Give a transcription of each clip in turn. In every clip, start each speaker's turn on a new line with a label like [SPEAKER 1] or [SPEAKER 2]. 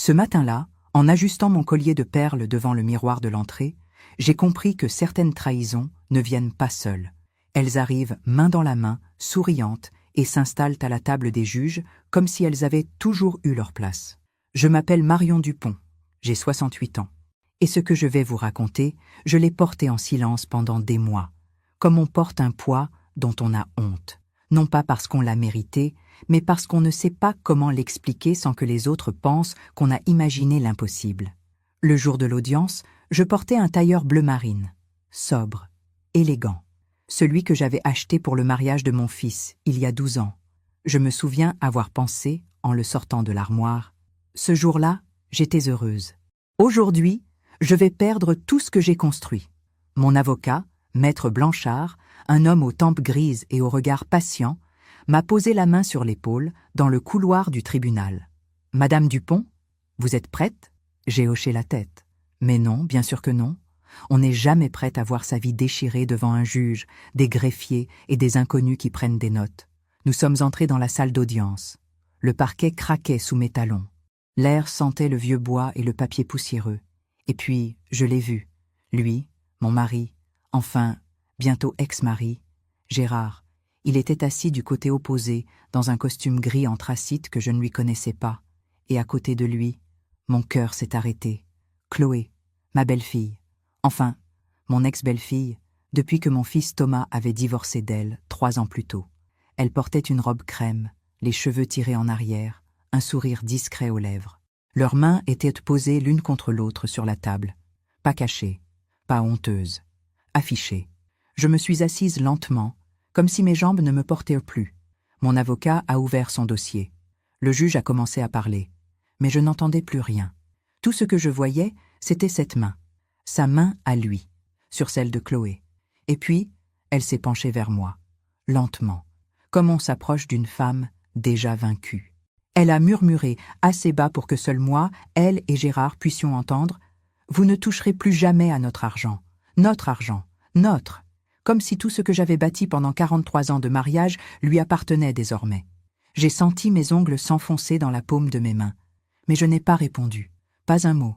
[SPEAKER 1] Ce matin-là, en ajustant mon collier de perles devant le miroir de l'entrée, j'ai compris que certaines trahisons ne viennent pas seules. Elles arrivent main dans la main, souriantes, et s'installent à la table des juges comme si elles avaient toujours eu leur place. Je m'appelle Marion Dupont, j'ai 68 ans. Et ce que je vais vous raconter, je l'ai porté en silence pendant des mois, comme on porte un poids dont on a honte. Non pas parce qu'on l'a mérité, mais parce qu'on ne sait pas comment l'expliquer sans que les autres pensent qu'on a imaginé l'impossible. Le jour de l'audience, je portais un tailleur bleu marine, sobre, élégant, celui que j'avais acheté pour le mariage de mon fils, il y a 12 ans. Je me souviens avoir pensé, en le sortant de l'armoire, « Ce jour-là, j'étais heureuse. Aujourd'hui, je vais perdre tout ce que j'ai construit. » Mon avocat, Maître Blanchard, un homme aux tempes grises et au regard patient, m'a posé la main sur l'épaule dans le couloir du tribunal. « Madame Dupont, vous êtes prête ?» J'ai hoché la tête. Mais non, bien sûr que non. On n'est jamais prête à voir sa vie déchirée devant un juge, des greffiers et des inconnus qui prennent des notes. Nous sommes entrés dans la salle d'audience. Le parquet craquait sous mes talons. L'air sentait le vieux bois et le papier poussiéreux. Et puis, je l'ai vu. Lui, mon mari, enfin, bientôt ex-mari, Gérard. Il était assis du côté opposé, dans un costume gris anthracite que je ne lui connaissais pas. Et à côté de lui, mon cœur s'est arrêté. Chloé, ma belle-fille. Enfin, mon ex-belle-fille, depuis que mon fils Thomas avait divorcé d'elle 3 ans plus tôt. Elle portait une robe crème, les cheveux tirés en arrière, un sourire discret aux lèvres. Leurs mains étaient posées l'une contre l'autre sur la table. Pas cachées, pas honteuses, affichées. Je me suis assise lentement, comme si mes jambes ne me portaient plus. Mon avocat a ouvert son dossier. Le juge a commencé à parler. Mais je n'entendais plus rien. Tout ce que je voyais, c'était cette main. Sa main à lui, sur celle de Chloé. Et puis, elle s'est penchée vers moi, lentement, comme on s'approche d'une femme déjà vaincue. Elle a murmuré assez bas pour que seul moi, elle et Gérard puissions entendre « Vous ne toucherez plus jamais à notre argent, notre !» Comme si tout ce que j'avais bâti pendant 43 ans de mariage lui appartenait désormais. J'ai senti mes ongles s'enfoncer dans la paume de mes mains. Mais je n'ai pas répondu. Pas un mot,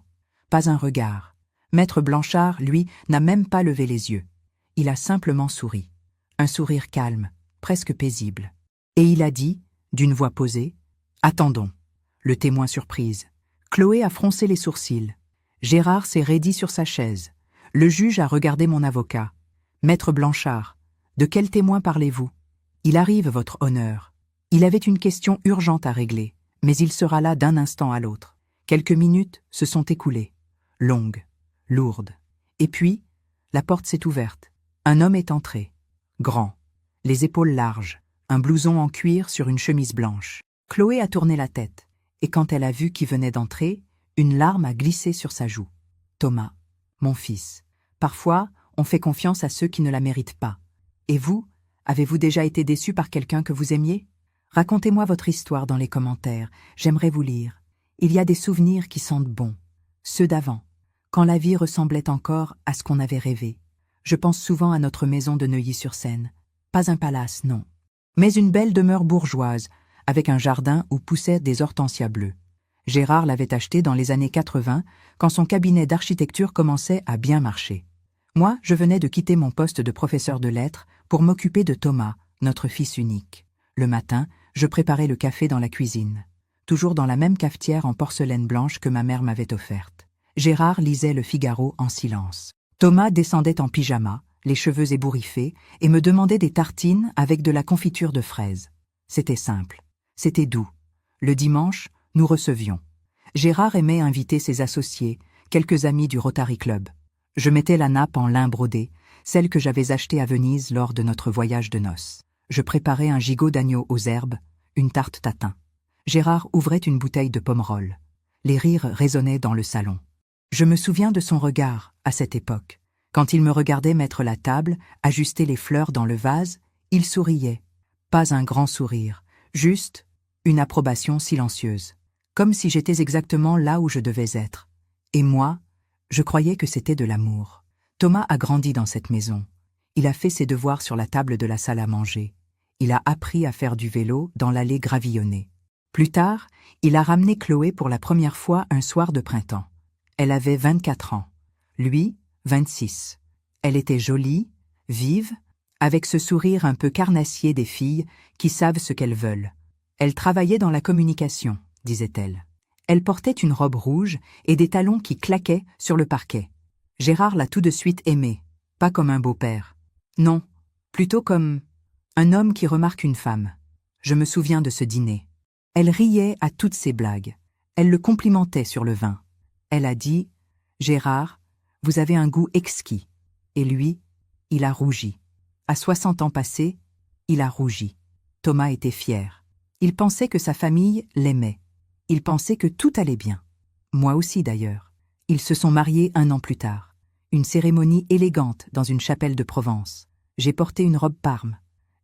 [SPEAKER 1] pas un regard. Maître Blanchard, lui, n'a même pas levé les yeux. Il a simplement souri. Un sourire calme, presque paisible. Et il a dit, d'une voix posée, « Attendons !» Le témoin surprise. Chloé a froncé les sourcils. Gérard s'est raidi sur sa chaise. Le juge a regardé mon avocat. « Maître Blanchard, de quel témoin parlez-vous ? Il arrive, votre honneur. » Il avait une question urgente à régler, mais il sera là d'un instant à l'autre. Quelques minutes se sont écoulées, longues, lourdes. Et puis, la porte s'est ouverte. Un homme est entré, grand, les épaules larges, un blouson en cuir sur une chemise blanche. Chloé a tourné la tête, et quand elle a vu qui venait d'entrer, une larme a glissé sur sa joue. Thomas, mon fils. Parfois, on fait confiance à ceux qui ne la méritent pas. Et vous, avez-vous déjà été déçu par quelqu'un que vous aimiez ? Racontez-moi votre histoire dans les commentaires, j'aimerais vous lire. Il y a des souvenirs qui sentent bon, ceux d'avant, quand la vie ressemblait encore à ce qu'on avait rêvé. Je pense souvent à notre maison de Neuilly-sur-Seine. Pas un palace, non, mais une belle demeure bourgeoise, avec un jardin où poussaient des hortensias bleues. Gérard l'avait achetée dans les années 80, quand son cabinet d'architecture commençait à bien marcher. Moi, je venais de quitter mon poste de professeur de lettres pour m'occuper de Thomas, notre fils unique. Le matin, je préparais le café dans la cuisine, toujours dans la même cafetière en porcelaine blanche que ma mère m'avait offerte. Gérard lisait Le Figaro en silence. Thomas descendait en pyjama, les cheveux ébouriffés, et me demandait des tartines avec de la confiture de fraises. C'était simple, c'était doux. Le dimanche, nous recevions. Gérard aimait inviter ses associés, quelques amis du Rotary Club. Je mettais la nappe en lin brodé, celle que j'avais achetée à Venise lors de notre voyage de noces. Je préparais un gigot d'agneau aux herbes, une tarte tatin. Gérard ouvrait une bouteille de pommerol. Les rires résonnaient dans le salon. Je me souviens de son regard, à cette époque. Quand il me regardait mettre la table, ajuster les fleurs dans le vase, il souriait. Pas un grand sourire, juste une approbation silencieuse. Comme si j'étais exactement là où je devais être. Et moi, je croyais que c'était de l'amour. Thomas a grandi dans cette maison. Il a fait ses devoirs sur la table de la salle à manger. Il a appris à faire du vélo dans l'allée gravillonnée. Plus tard, il a ramené Chloé pour la première fois un soir de printemps. Elle avait 24 ans. Lui, 26. Elle était jolie, vive, avec ce sourire un peu carnassier des filles qui savent ce qu'elles veulent. Elle travaillait dans la communication, disait-elle. Elle portait une robe rouge et des talons qui claquaient sur le parquet. Gérard l'a tout de suite aimée, pas comme un beau-père. Non, plutôt comme un homme qui remarque une femme. Je me souviens de ce dîner. Elle riait à toutes ses blagues. Elle le complimentait sur le vin. Elle a dit « Gérard, vous avez un goût exquis. » Et lui, il a rougi. À 60 ans passés, il a rougi. Thomas était fier. Il pensait que sa famille l'aimait. Il pensait que tout allait bien. Moi aussi d'ailleurs. Ils se sont mariés 1 an plus tard. Une cérémonie élégante dans une chapelle de Provence. J'ai porté une robe parme.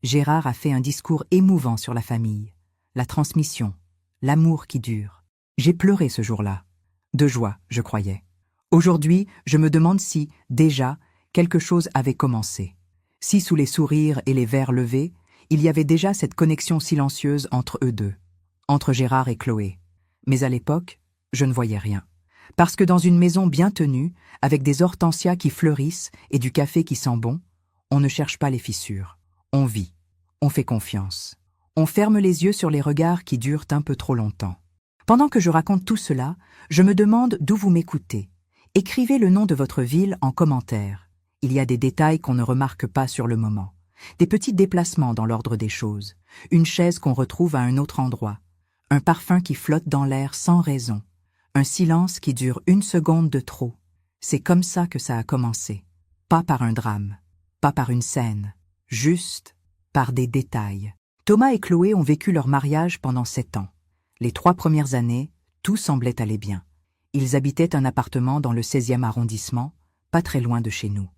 [SPEAKER 1] Gérard a fait un discours émouvant sur la famille, la transmission, l'amour qui dure. J'ai pleuré ce jour-là. De joie, je croyais. Aujourd'hui, je me demande si, déjà, quelque chose avait commencé. Si sous les sourires et les verres levés, il y avait déjà cette connexion silencieuse entre eux deux, entre Gérard et Chloé. Mais à l'époque, je ne voyais rien. Parce que dans une maison bien tenue, avec des hortensias qui fleurissent et du café qui sent bon, on ne cherche pas les fissures. On vit, on fait confiance. On ferme les yeux sur les regards qui durent un peu trop longtemps. Pendant que je raconte tout cela, je me demande d'où vous m'écoutez. Écrivez le nom de votre ville en commentaire. Il y a des détails qu'on ne remarque pas sur le moment. Des petits déplacements dans l'ordre des choses. Une chaise qu'on retrouve à un autre endroit. Un parfum qui flotte dans l'air sans raison. Un silence qui dure 1 seconde de trop. C'est comme ça que ça a commencé. Pas par un drame, pas par une scène, juste par des détails. Thomas et Chloé ont vécu leur mariage pendant 7 ans. Les 3 premières années, tout semblait aller bien. Ils habitaient un appartement dans le 16e arrondissement, pas très loin de chez nous.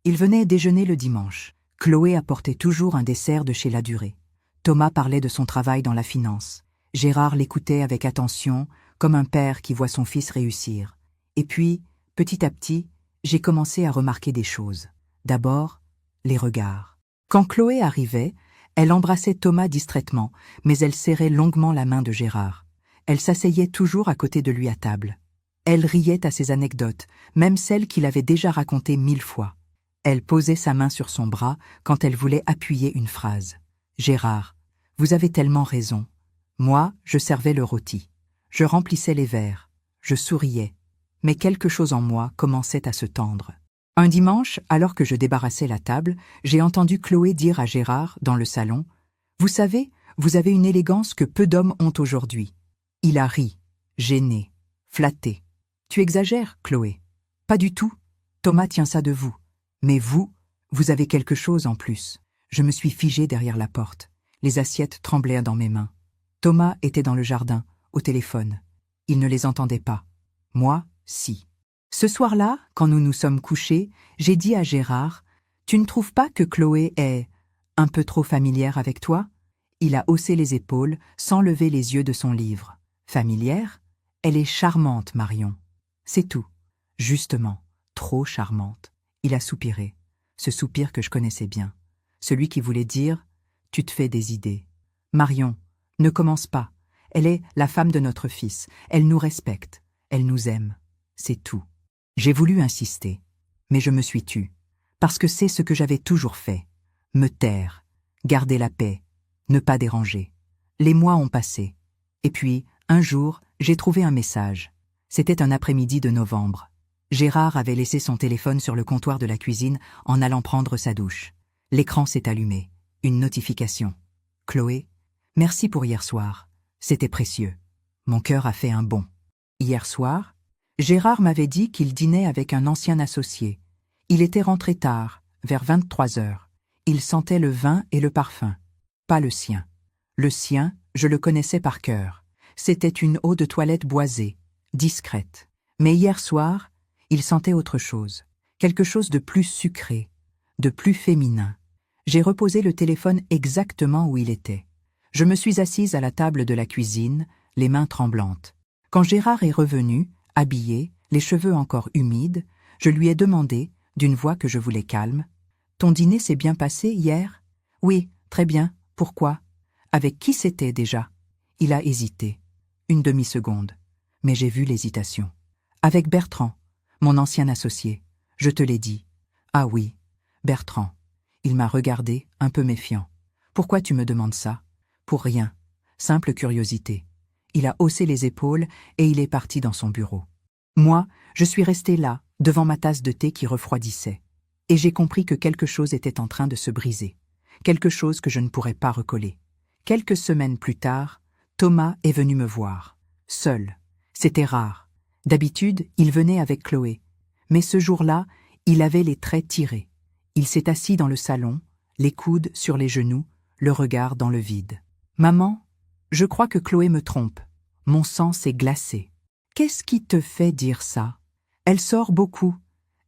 [SPEAKER 1] Ils venaient déjeuner le dimanche. Chloé apportait toujours un dessert de chez Ladurée. Thomas parlait de son travail dans la finance. Gérard l'écoutait avec attention, comme un père qui voit son fils réussir. Et puis, petit à petit, j'ai commencé à remarquer des choses. D'abord, les regards. Quand Chloé arrivait, elle embrassait Thomas distraitement, mais elle serrait longuement la main de Gérard. Elle s'asseyait toujours à côté de lui à table. Elle riait à ses anecdotes, même celles qu'il avait déjà racontées 1000 fois. Elle posait sa main sur son bras quand elle voulait appuyer une phrase. « Gérard, vous avez tellement raison. Moi, je servais le rôti. Je remplissais les verres. Je souriais. Mais quelque chose en moi commençait à se tendre. Un dimanche, alors que je débarrassais la table, j'ai entendu Chloé dire à Gérard, dans le salon, « Vous savez, vous avez une élégance que peu d'hommes ont aujourd'hui. » Il a ri, gêné, flatté. « Tu exagères, Chloé. »« Pas du tout. Thomas tient ça de vous. Mais vous, vous avez quelque chose en plus. » Je me suis figée derrière la porte. Les assiettes tremblaient dans mes mains. Thomas était dans le jardin, au téléphone. Il ne les entendait pas. Moi, si. Ce soir-là, quand nous nous sommes couchés, j'ai dit à Gérard, « Tu ne trouves pas que Chloé est un peu trop familière avec toi ?» Il a haussé les épaules, sans lever les yeux de son livre. « Familière ? Elle est charmante, Marion. » C'est tout. Justement, trop charmante. Il a soupiré. Ce soupir que je connaissais bien. Celui qui voulait dire « Tu te fais des idées. » Marion, ne commence pas. Elle est la femme de notre fils. Elle nous respecte. Elle nous aime. C'est tout. J'ai voulu insister, mais je me suis tue. Parce que c'est ce que j'avais toujours fait. Me taire, garder la paix, ne pas déranger. Les mois ont passé. Et puis, un jour, j'ai trouvé un message. C'était un après-midi de novembre. Gérard avait laissé son téléphone sur le comptoir de la cuisine en allant prendre sa douche. L'écran s'est allumé. Une notification. « Chloé, merci pour hier soir. C'était précieux. Mon cœur a fait un bond. » Hier soir, Gérard m'avait dit qu'il dînait avec un ancien associé. Il était rentré tard, vers 23 heures. Il sentait le vin et le parfum. Pas le sien. Le sien, je le connaissais par cœur. C'était une eau de toilette boisée, discrète. Mais hier soir, il sentait autre chose. Quelque chose de plus sucré, de plus féminin. J'ai reposé le téléphone exactement où il était. Je me suis assise à la table de la cuisine, les mains tremblantes. Quand Gérard est revenu, habillé, les cheveux encore humides, je lui ai demandé, d'une voix que je voulais calme, « Ton dîner s'est bien passé hier ?»« Oui, très bien. Pourquoi ?»« Avec qui c'était déjà ?» Il a hésité. Une demi-seconde. Mais j'ai vu l'hésitation. Avec Bertrand, mon ancien associé. Je te l'ai dit. Ah oui, Bertrand. Il m'a regardé, un peu méfiant. Pourquoi tu me demandes ça? Pour rien. Simple curiosité. Il a haussé les épaules et il est parti dans son bureau. Moi, je suis restée là, devant ma tasse de thé qui refroidissait. Et j'ai compris que quelque chose était en train de se briser. Quelque chose que je ne pourrais pas recoller. Quelques semaines plus tard, Thomas est venu me voir. Seul. C'était rare. D'habitude, il venait avec Chloé. Mais ce jour-là, il avait les traits tirés. Il s'est assis dans le salon, les coudes sur les genoux, le regard dans le vide. « Maman, je crois que Chloé me trompe. Mon sang s'est glacé. »« Qu'est-ce qui te fait dire ça? Elle sort beaucoup.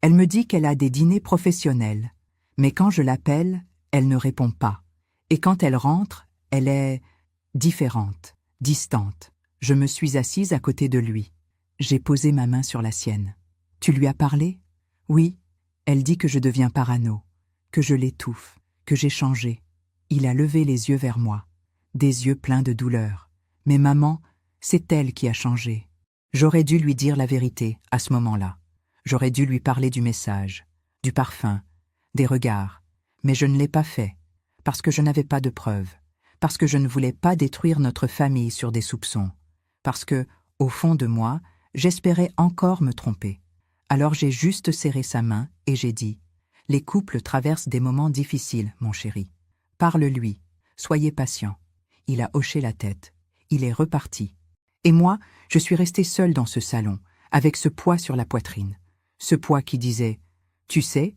[SPEAKER 1] Elle me dit qu'elle a des dîners professionnels. Mais quand je l'appelle, elle ne répond pas. Et quand elle rentre, elle est différente, distante. » Je me suis assise à côté de lui. J'ai posé ma main sur la sienne. « Tu lui as parlé? » ?»« Oui. Elle dit que je deviens parano, que je l'étouffe, que j'ai changé. » Il a levé les yeux vers moi, des yeux pleins de douleur. « Mais maman, c'est elle qui a changé. » J'aurais dû lui dire la vérité à ce moment-là. J'aurais dû lui parler du message, du parfum, des regards. Mais je ne l'ai pas fait, parce que je n'avais pas de preuves, parce que je ne voulais pas détruire notre famille sur des soupçons, parce que, au fond de moi, j'espérais encore me tromper. Alors j'ai juste serré sa main et j'ai dit « Les couples traversent des moments difficiles, mon chéri. Parle-lui, soyez patient. » Il a hoché la tête. Il est reparti. Et moi, je suis restée seule dans ce salon, avec ce poids sur la poitrine. Ce poids qui disait « Tu sais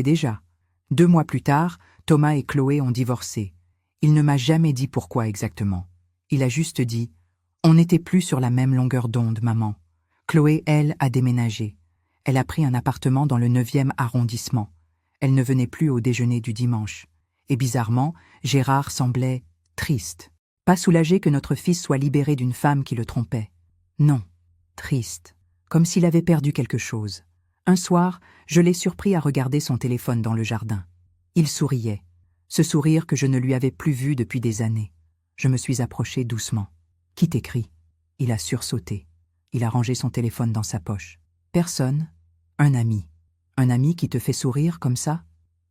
[SPEAKER 1] déjà. » 2 mois plus tard, Thomas et Chloé ont divorcé. Il ne m'a jamais dit pourquoi exactement. Il a juste dit « On n'était plus sur la même longueur d'onde, maman. » Chloé, elle, a déménagé. Elle a pris un appartement dans le 9e arrondissement. Elle ne venait plus au déjeuner du dimanche. Et bizarrement, Gérard semblait triste. Pas soulagé que notre fils soit libéré d'une femme qui le trompait. Non, triste, comme s'il avait perdu quelque chose. Un soir, je l'ai surpris à regarder son téléphone dans le jardin. Il souriait, ce sourire que je ne lui avais plus vu depuis des années. Je me suis approchée doucement. « Qui t'écrit ?» Il a sursauté. Il a rangé son téléphone dans sa poche. « Personne. Un ami. Un ami qui te fait sourire comme ça ?»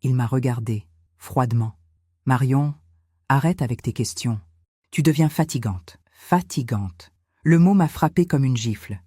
[SPEAKER 1] Il m'a regardé, froidement. « Marion, arrête avec tes questions. Tu deviens fatigante. Fatigante. » Le mot m'a frappé comme une gifle.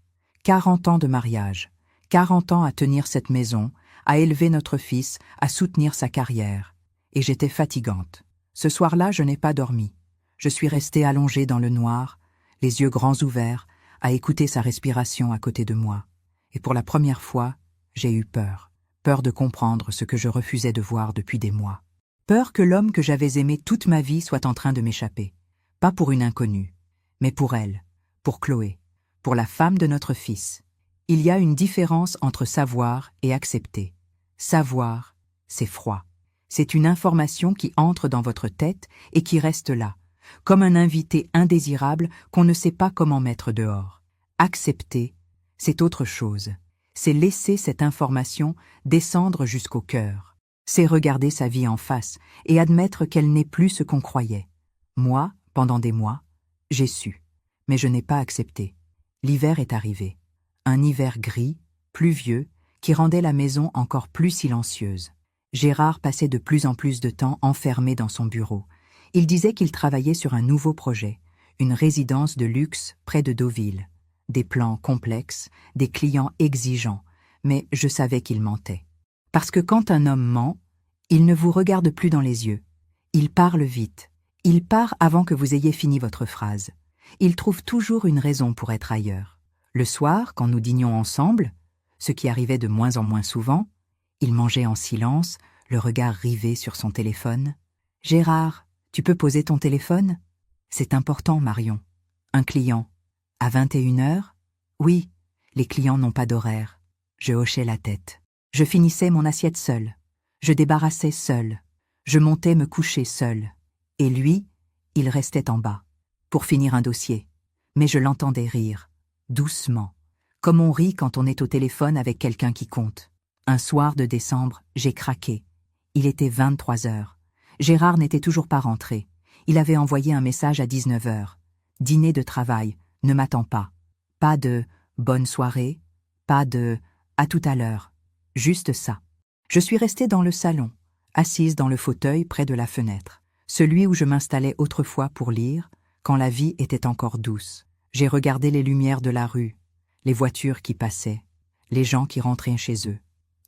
[SPEAKER 1] 40 ans de mariage. 40 ans à tenir cette maison, à élever notre fils, à soutenir sa carrière. Et j'étais fatigante. Ce soir-là, je n'ai pas dormi. Je suis restée allongée dans le noir, les yeux grands ouverts, à écouter sa respiration à côté de moi. Et pour la première fois, j'ai eu peur. Peur de comprendre ce que je refusais de voir depuis des mois. Peur que l'homme que j'avais aimé toute ma vie soit en train de m'échapper. Pas pour une inconnue, mais pour elle, pour Chloé, pour la femme de notre fils. Il y a une différence entre savoir et accepter. Savoir, c'est froid. C'est une information qui entre dans votre tête et qui reste là, comme un invité indésirable qu'on ne sait pas comment mettre dehors. Accepter, c'est autre chose. C'est laisser cette information descendre jusqu'au cœur. C'est regarder sa vie en face et admettre qu'elle n'est plus ce qu'on croyait. Moi, pendant des mois, j'ai su, mais je n'ai pas accepté. L'hiver est arrivé. Un hiver gris, pluvieux, qui rendait la maison encore plus silencieuse. Gérard passait de plus en plus de temps enfermé dans son bureau. Il disait qu'il travaillait sur un nouveau projet, une résidence de luxe près de Deauville. Des plans complexes, des clients exigeants, mais je savais qu'il mentait. Parce que quand un homme ment, il ne vous regarde plus dans les yeux. Il parle vite. Il part avant que vous ayez fini votre phrase. Il trouve toujours une raison pour être ailleurs. Le soir, quand nous dînions ensemble, ce qui arrivait de moins en moins souvent, il mangeait en silence, le regard rivé sur son téléphone. « Gérard, tu peux poser ton téléphone ? C'est important, Marion. Un client. À 21h ? Oui, les clients n'ont pas d'horaire. » Je hochais la tête. Je finissais mon assiette seule. Je débarrassais seule. Je montais me coucher seule. Et lui, il restait en bas, pour finir un dossier. Mais je l'entendais rire, doucement, comme on rit quand on est au téléphone avec quelqu'un qui compte. Un soir de décembre, j'ai craqué. Il était 23h. Gérard n'était toujours pas rentré. Il avait envoyé un message à 19h. dîner de travail, ne m'attends pas. Pas de bonne soirée, pas de à tout à l'heure. Juste ça. Je suis restée dans le salon, assise dans le fauteuil près de la fenêtre, celui où je m'installais autrefois pour lire, quand la vie était encore douce. J'ai regardé les lumières de la rue, les voitures qui passaient, les gens qui rentraient chez eux,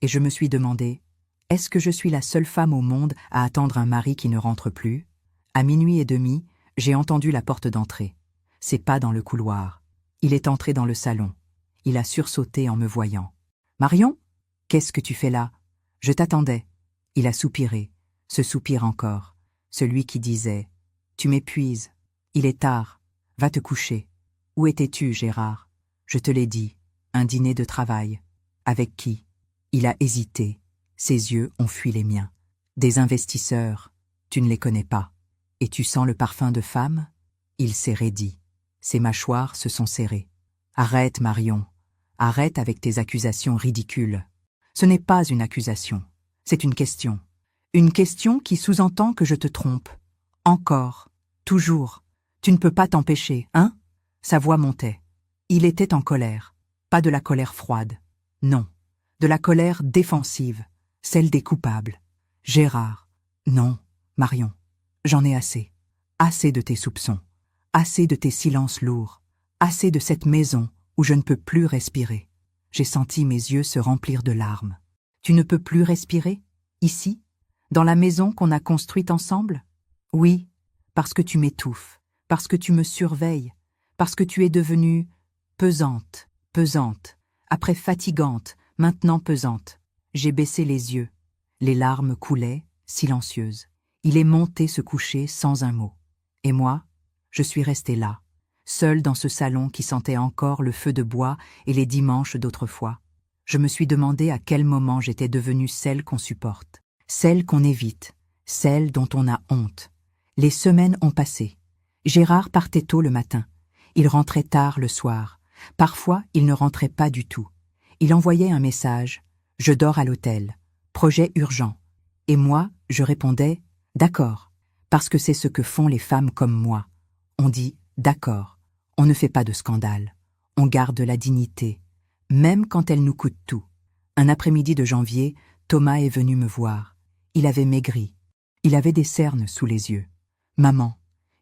[SPEAKER 1] et je me suis demandé, est-ce que je suis la seule femme au monde à attendre un mari qui ne rentre plus? À 00h30, j'ai entendu la porte d'entrée. Ses pas dans le couloir. Il est entré dans le salon. Il a sursauté en me voyant. « Marion, qu'est-ce que tu fais là? Je t'attendais. » Il a soupiré, ce soupir encore, celui qui disait « Tu m'épuises. Il est tard. Va te coucher. » Où étais-tu, Gérard? Je te l'ai dit. Un dîner de travail. Avec qui? Il a hésité. Ses yeux ont fui les miens. Des investisseurs. Tu ne les connais pas. Et tu sens le parfum de femme? Il s'est raidi. Ses mâchoires se sont serrées. Arrête, Marion. Arrête avec tes accusations ridicules. Ce n'est pas une accusation. C'est une question. Une question qui sous-entend que je te trompe. Encore. Toujours. Tu ne peux pas t'empêcher, hein? Sa voix montait. Il était en colère. Pas de la colère froide. Non. De la colère défensive. Celle des coupables. Gérard. Non, Marion. J'en ai assez. Assez de tes soupçons. Assez de tes silences lourds. Assez de cette maison où je ne peux plus respirer. J'ai senti mes yeux se remplir de larmes. Tu ne peux plus respirer? Ici? Dans la maison qu'on a construite ensemble? Oui, parce que tu m'étouffes, parce que tu me surveilles, parce que tu es devenue pesante, pesante, après fatigante, maintenant pesante. J'ai baissé les yeux. Les larmes coulaient, silencieuses. Il est monté se coucher sans un mot. Et moi, je suis restée là, seule dans ce salon qui sentait encore le feu de bois et les dimanches d'autrefois. Je me suis demandé à quel moment j'étais devenue celle qu'on supporte, celle qu'on évite, celle dont on a honte. Les semaines ont passé. Gérard partait tôt le matin. Il rentrait tard le soir. Parfois, il ne rentrait pas du tout. Il envoyait un message « Je dors à l'hôtel. Projet urgent. » Et moi, je répondais « D'accord. » Parce que c'est ce que font les femmes comme moi. On dit « D'accord. » On ne fait pas de scandale. On garde la dignité, même quand elle nous coûte tout. Un après-midi de janvier, Thomas est venu me voir. Il avait maigri. Il avait des cernes sous les yeux. « Maman,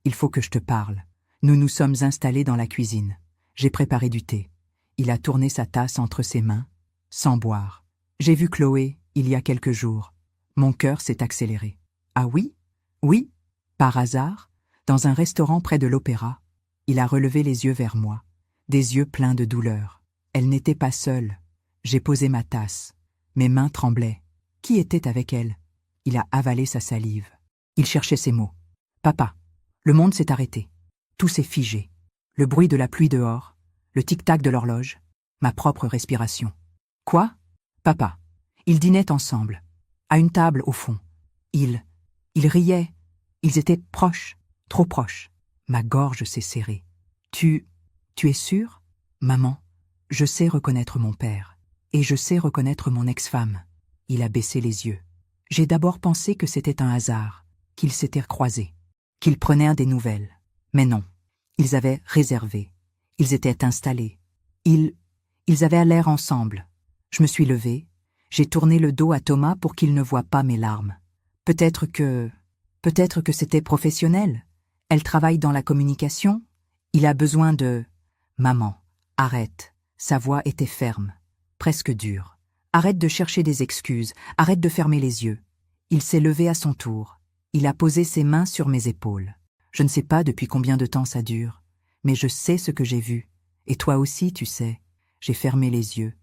[SPEAKER 1] il faut que je te parle. » Nous nous sommes installés dans la cuisine. J'ai préparé du thé. Il a tourné sa tasse entre ses mains, sans boire. J'ai vu Chloé, il y a quelques jours. Mon cœur s'est accéléré. Ah oui? Oui, par hasard, dans un restaurant près de l'opéra. Il a relevé les yeux vers moi, des yeux pleins de douleur. Elle n'était pas seule. J'ai posé ma tasse. Mes mains tremblaient. Qui était avec elle? Il a avalé sa salive. Il cherchait ses mots. Papa, le monde s'est arrêté. Tout s'est figé. Le bruit de la pluie dehors, le tic-tac de l'horloge, ma propre respiration. Quoi? Papa. Ils dînaient ensemble, à une table au fond. Ils riaient. Ils étaient proches, trop proches. Ma gorge s'est serrée. Tu es sûre? Maman, je sais reconnaître mon père. Et je sais reconnaître mon ex-femme. Il a baissé les yeux. J'ai d'abord pensé que c'était un hasard, qu'ils s'étaient croisés, qu'ils prenaient des nouvelles. Mais non, ils avaient réservé. Ils étaient installés. Ils avaient l'air ensemble. Je me suis levée. J'ai tourné le dos à Thomas pour qu'il ne voie pas mes larmes. Peut-être que c'était professionnel. Elle travaille dans la communication. Il a besoin de... Maman, arrête. Sa voix était ferme, presque dure. Arrête de chercher des excuses, arrête de fermer les yeux. Il s'est levé à son tour. Il a posé ses mains sur mes épaules. Je ne sais pas depuis combien de temps ça dure, mais je sais ce que j'ai vu. Et toi aussi, tu sais. J'ai fermé les yeux.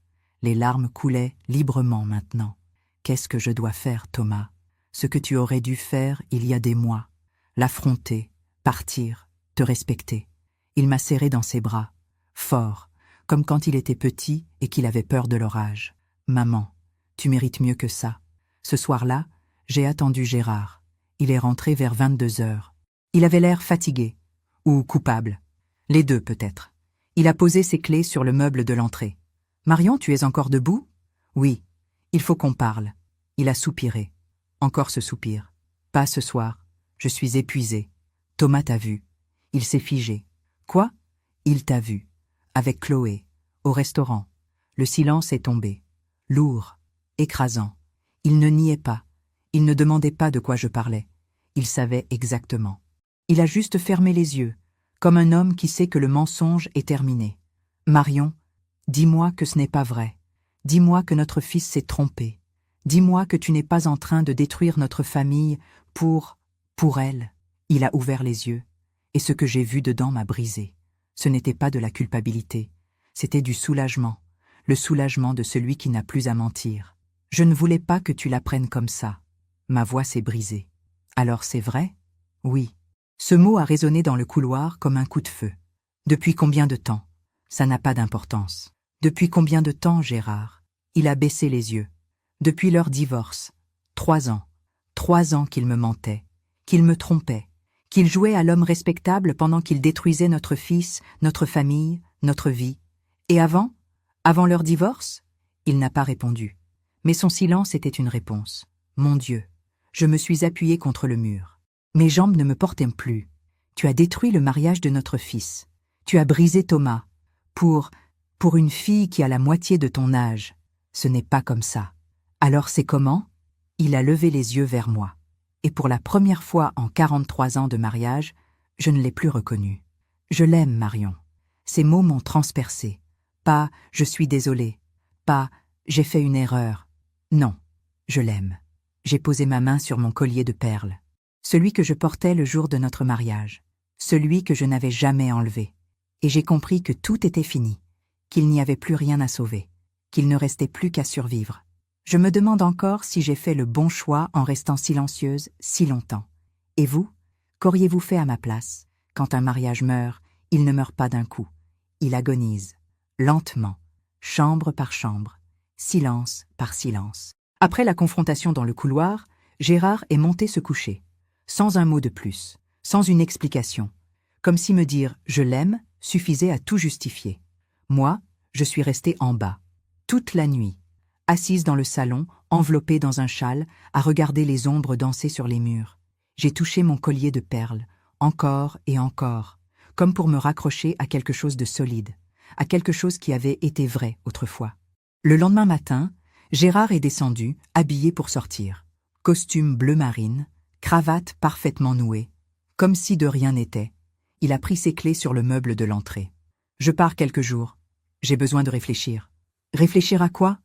[SPEAKER 1] Les larmes coulaient librement maintenant. Qu'est-ce que je dois faire, Thomas? Ce que tu aurais dû faire il y a des mois. L'affronter, partir, te respecter. Il m'a serré dans ses bras, fort, comme quand il était petit et qu'il avait peur de l'orage. Maman, tu mérites mieux que ça. Ce soir-là, j'ai attendu Gérard. Il est rentré vers 22h. Il avait l'air fatigué, ou coupable. Les deux peut-être. Il a posé ses clés sur le meuble de l'entrée. « Marion, tu es encore debout ?»« Oui, il faut qu'on parle. » Il a soupiré. Encore ce soupir. « Pas ce soir. Je suis épuisé. Thomas t'a vu. » Il s'est figé. Quoi? Il t'a vu. Avec Chloé. Au restaurant. Le silence est tombé. Lourd. Écrasant. Il ne niait pas. Il ne demandait pas de quoi je parlais. Il savait exactement. Il a juste fermé les yeux, comme un homme qui sait que le mensonge est terminé. Marion, dis-moi que ce n'est pas vrai. Dis-moi que notre fils s'est trompé. Dis-moi que tu n'es pas en train de détruire notre famille pour elle. Il a ouvert les yeux, et ce que j'ai vu dedans m'a brisé. Ce n'était pas de la culpabilité, c'était du soulagement, le soulagement de celui qui n'a plus à mentir. Je ne voulais pas que tu l'apprennes comme ça. Ma voix s'est brisée. Alors c'est vrai? Oui. Ce mot a résonné dans le couloir comme un coup de feu. Depuis combien de temps? Ça n'a pas d'importance. Depuis combien de temps, Gérard? Il a baissé les yeux. Depuis leur divorce. 3 ans. 3 ans qu'il me mentait, qu'il me trompait, qu'il jouait à l'homme respectable pendant qu'il détruisait notre fils, notre famille, notre vie. Et avant? Avant leur divorce? Il n'a pas répondu. Mais son silence était une réponse. Mon Dieu, je me suis appuyée contre le mur. Mes jambes ne me portaient plus. Tu as détruit le mariage de notre fils. Tu as brisé Thomas. Pour une fille qui a la moitié de ton âge. Ce n'est pas comme ça. Alors c'est comment? Il a levé les yeux vers moi. Et pour la première fois en 43 ans de mariage, je ne l'ai plus reconnu. Je l'aime, Marion. Ces mots m'ont transpercé. Pas « je suis désolée », pas « j'ai fait une erreur ». Non, je l'aime. J'ai posé ma main sur mon collier de perles. Celui que je portais le jour de notre mariage. Celui que je n'avais jamais enlevé. Et j'ai compris que tout était fini, qu'il n'y avait plus rien à sauver, qu'il ne restait plus qu'à survivre. Je me demande encore si j'ai fait le bon choix en restant silencieuse si longtemps. Et vous, qu'auriez-vous fait à ma place? Quand un mariage meurt, il ne meurt pas d'un coup. Il agonise, lentement, chambre par chambre, silence par silence. Après la confrontation dans le couloir, Gérard est monté se coucher, sans un mot de plus, sans une explication, comme si me dire « je l'aime » suffisait à tout justifier. Moi, je suis restée en bas, toute la nuit, assise dans le salon, enveloppée dans un châle, à regarder les ombres danser sur les murs. J'ai touché mon collier de perles, encore et encore, comme pour me raccrocher à quelque chose de solide, à quelque chose qui avait été vrai autrefois. Le lendemain matin, Gérard est descendu, habillé pour sortir. Costume bleu marine, cravate parfaitement nouée, comme si de rien n'était. Il a pris ses clés sur le meuble de l'entrée. Je pars quelques jours. J'ai besoin de réfléchir. Réfléchir à quoi?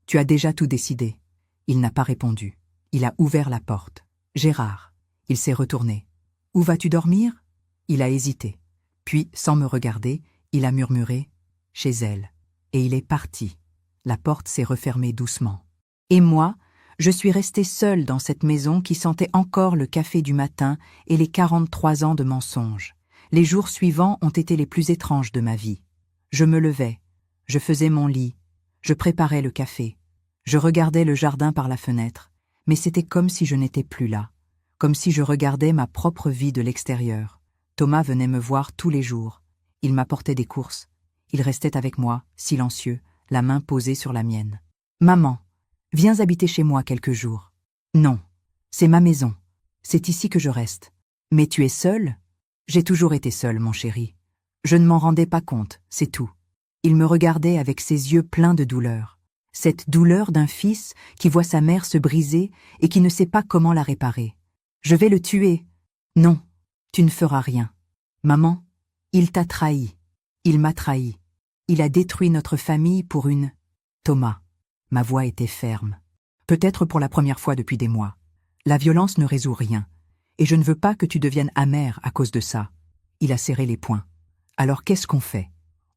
[SPEAKER 1] Tu as déjà tout décidé. Il n'a pas répondu. Il a ouvert la porte. Gérard. Il s'est retourné. Où vas-tu dormir? Il a hésité. Puis, sans me regarder, il a murmuré « chez elle ». Et il est parti. La porte s'est refermée doucement. Et moi, je suis restée seule dans cette maison qui sentait encore le café du matin et les 43 ans de mensonges. Les jours suivants ont été les plus étranges de ma vie. Je me levais, je faisais mon lit, je préparais le café, je regardais le jardin par la fenêtre, mais c'était comme si je n'étais plus là, comme si je regardais ma propre vie de l'extérieur. Thomas venait me voir tous les jours. Il m'apportait des courses. Il restait avec moi, silencieux, la main posée sur la mienne. « Maman, viens habiter chez moi quelques jours. »« Non, c'est ma maison. C'est ici que je reste. »« Mais tu es seule ?»« J'ai toujours été seule, mon chéri. Je ne m'en rendais pas compte, c'est tout. » Il me regardait avec ses yeux pleins de douleur. Cette douleur d'un fils qui voit sa mère se briser et qui ne sait pas comment la réparer. « Je vais le tuer. »« Non, tu ne feras rien. »« Maman, il t'a trahi. Il m'a trahi. Il a détruit notre famille pour une... » Thomas. Ma voix était ferme. Peut-être pour la première fois depuis des mois. La violence ne résout rien. Et je ne veux pas que tu deviennes amère à cause de ça. Il a serré les poings. Alors qu'est-ce qu'on fait?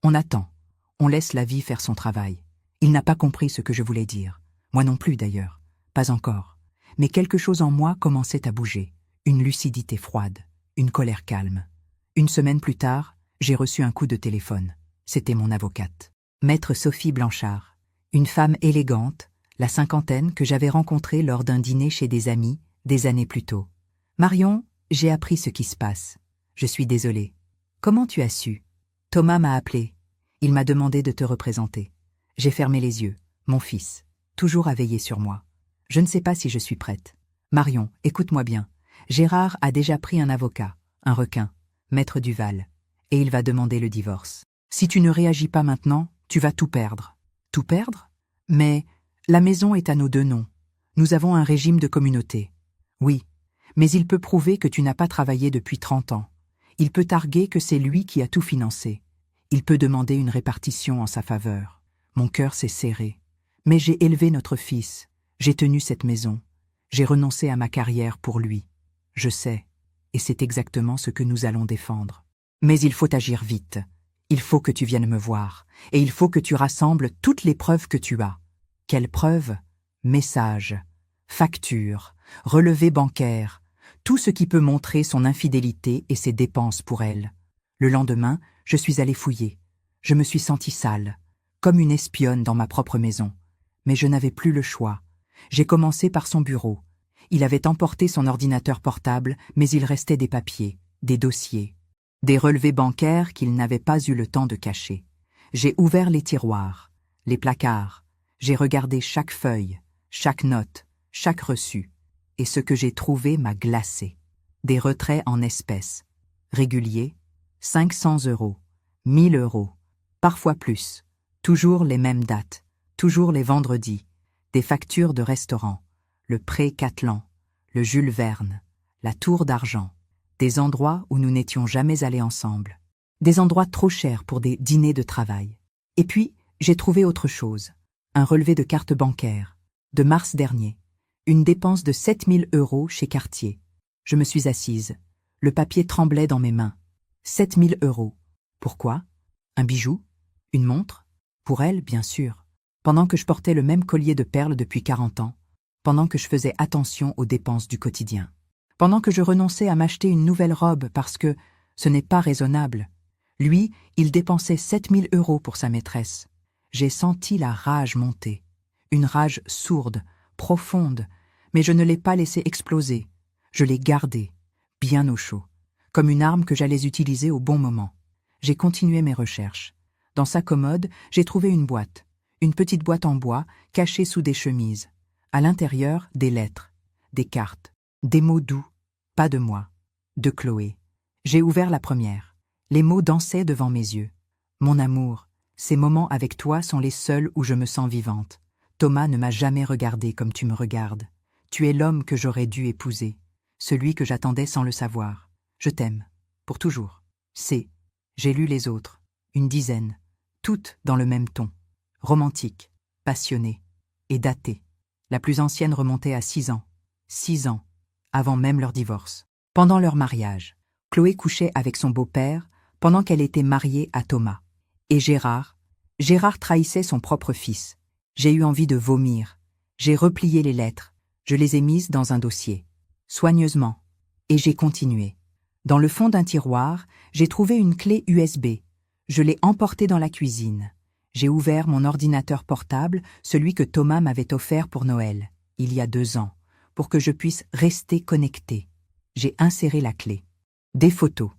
[SPEAKER 1] On attend. On laisse la vie faire son travail. Il n'a pas compris ce que je voulais dire. Moi non plus d'ailleurs. Pas encore. Mais quelque chose en moi commençait à bouger. Une lucidité froide. Une colère calme. Une semaine plus tard, j'ai reçu un coup de téléphone. C'était mon avocate. Maître Sophie Blanchard. Une femme élégante, la cinquantaine que j'avais rencontrée lors d'un dîner chez des amis, des années plus tôt. « Marion, j'ai appris ce qui se passe. Je suis désolée. Comment tu as su? Thomas m'a appelé. Il m'a demandé de te représenter. J'ai fermé les yeux. Mon fils, toujours à veiller sur moi. Je ne sais pas si je suis prête. Marion, écoute-moi bien. Gérard a déjà pris un avocat, un requin, Maître Duval. et il va demander le divorce. Si tu ne réagis pas maintenant, tu vas tout perdre. Tout perdre? Mais la maison est à nos deux noms. Nous avons un régime de communauté. Oui, mais il peut prouver que tu n'as pas travaillé depuis 30 ans. Il peut arguer que c'est lui qui a tout financé. Il peut demander une répartition en sa faveur. Mon cœur s'est serré. Mais j'ai élevé notre fils. J'ai tenu cette maison. J'ai renoncé à ma carrière pour lui. Je sais, et c'est exactement ce que nous allons défendre. Mais il faut agir vite. Il faut que tu viennes me voir, et il faut que tu rassembles toutes les preuves que tu as. Quelles preuves? Messages, factures, relevés bancaires, tout ce qui peut montrer son infidélité et ses dépenses pour elle. Le lendemain, je suis allé fouiller. Je me suis sentie sale, comme une espionne dans ma propre maison. Mais je n'avais plus le choix. J'ai commencé par son bureau. Il avait emporté son ordinateur portable, mais il restait des papiers, des dossiers, des relevés bancaires qu'il n'avait pas eu le temps de cacher. J'ai ouvert les tiroirs, les placards. J'ai regardé chaque feuille, chaque note, chaque reçu. Et ce que j'ai trouvé m'a glacé. Des retraits en espèces, réguliers, 500 €, 1000 €, parfois plus. Toujours les mêmes dates, toujours les vendredis. Des factures de restaurants, le Pré Cattelan, le Jules Verne, la Tour d'Argent. Des endroits où nous n'étions jamais allés ensemble. Des endroits trop chers pour des dîners de travail. Et puis, j'ai trouvé autre chose. Un relevé de carte bancaire, de mars dernier. Une dépense de 7000 € chez Cartier. Je me suis assise. Le papier tremblait dans mes mains. 7000 €. Pourquoi? Un bijou? Une montre? Pour elle, bien sûr. Pendant que je portais le même collier de perles depuis 40 ans. Pendant que je faisais attention aux dépenses du quotidien. Pendant que je renonçais à m'acheter une nouvelle robe parce que ce n'est pas raisonnable. Lui, il dépensait 7000 € pour sa maîtresse. J'ai senti la rage monter. Une rage sourde, profonde, mais je ne l'ai pas laissée exploser. Je l'ai gardée, bien au chaud, comme une arme que j'allais utiliser au bon moment. J'ai continué mes recherches. Dans sa commode, j'ai trouvé une petite boîte en bois cachée sous des chemises. À l'intérieur, des lettres, des cartes, des mots doux, pas de moi, de Chloé. J'ai ouvert la première. Les mots dansaient devant mes yeux. Mon amour, ces moments avec toi sont les seuls où je me sens vivante. Thomas ne m'a jamais regardée comme tu me regardes. Tu es l'homme que j'aurais dû épouser, celui que j'attendais sans le savoir. Je t'aime, pour toujours. J'ai lu les autres, une dizaine, toutes dans le même ton, romantique, passionné et daté. La plus ancienne remontait à 6 ans. 6 ans, avant même leur divorce. Pendant leur mariage, Chloé couchait avec son beau-père pendant qu'elle était mariée à Thomas. Et Gérard trahissait son propre fils. J'ai eu envie de vomir. J'ai replié les lettres. Je les ai mises dans un dossier. Soigneusement. Et j'ai continué. Dans le fond d'un tiroir, j'ai trouvé une clé USB. Je l'ai emportée dans la cuisine. J'ai ouvert mon ordinateur portable, celui que Thomas m'avait offert pour Noël, il y a 2 ans, pour que je puisse rester connecté. J'ai inséré la clé. Des photos.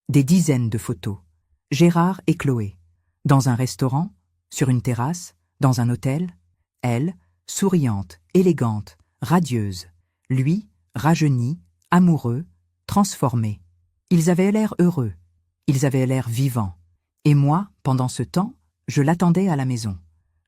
[SPEAKER 1] Des dizaines de photos. Gérard et Chloé. Dans un restaurant, sur une terrasse, dans un hôtel. Elle, souriante, élégante, radieuse. Lui, rajeuni, amoureux, transformé. Ils avaient l'air heureux. Ils avaient l'air vivants. Et moi, pendant ce temps, je l'attendais à la maison.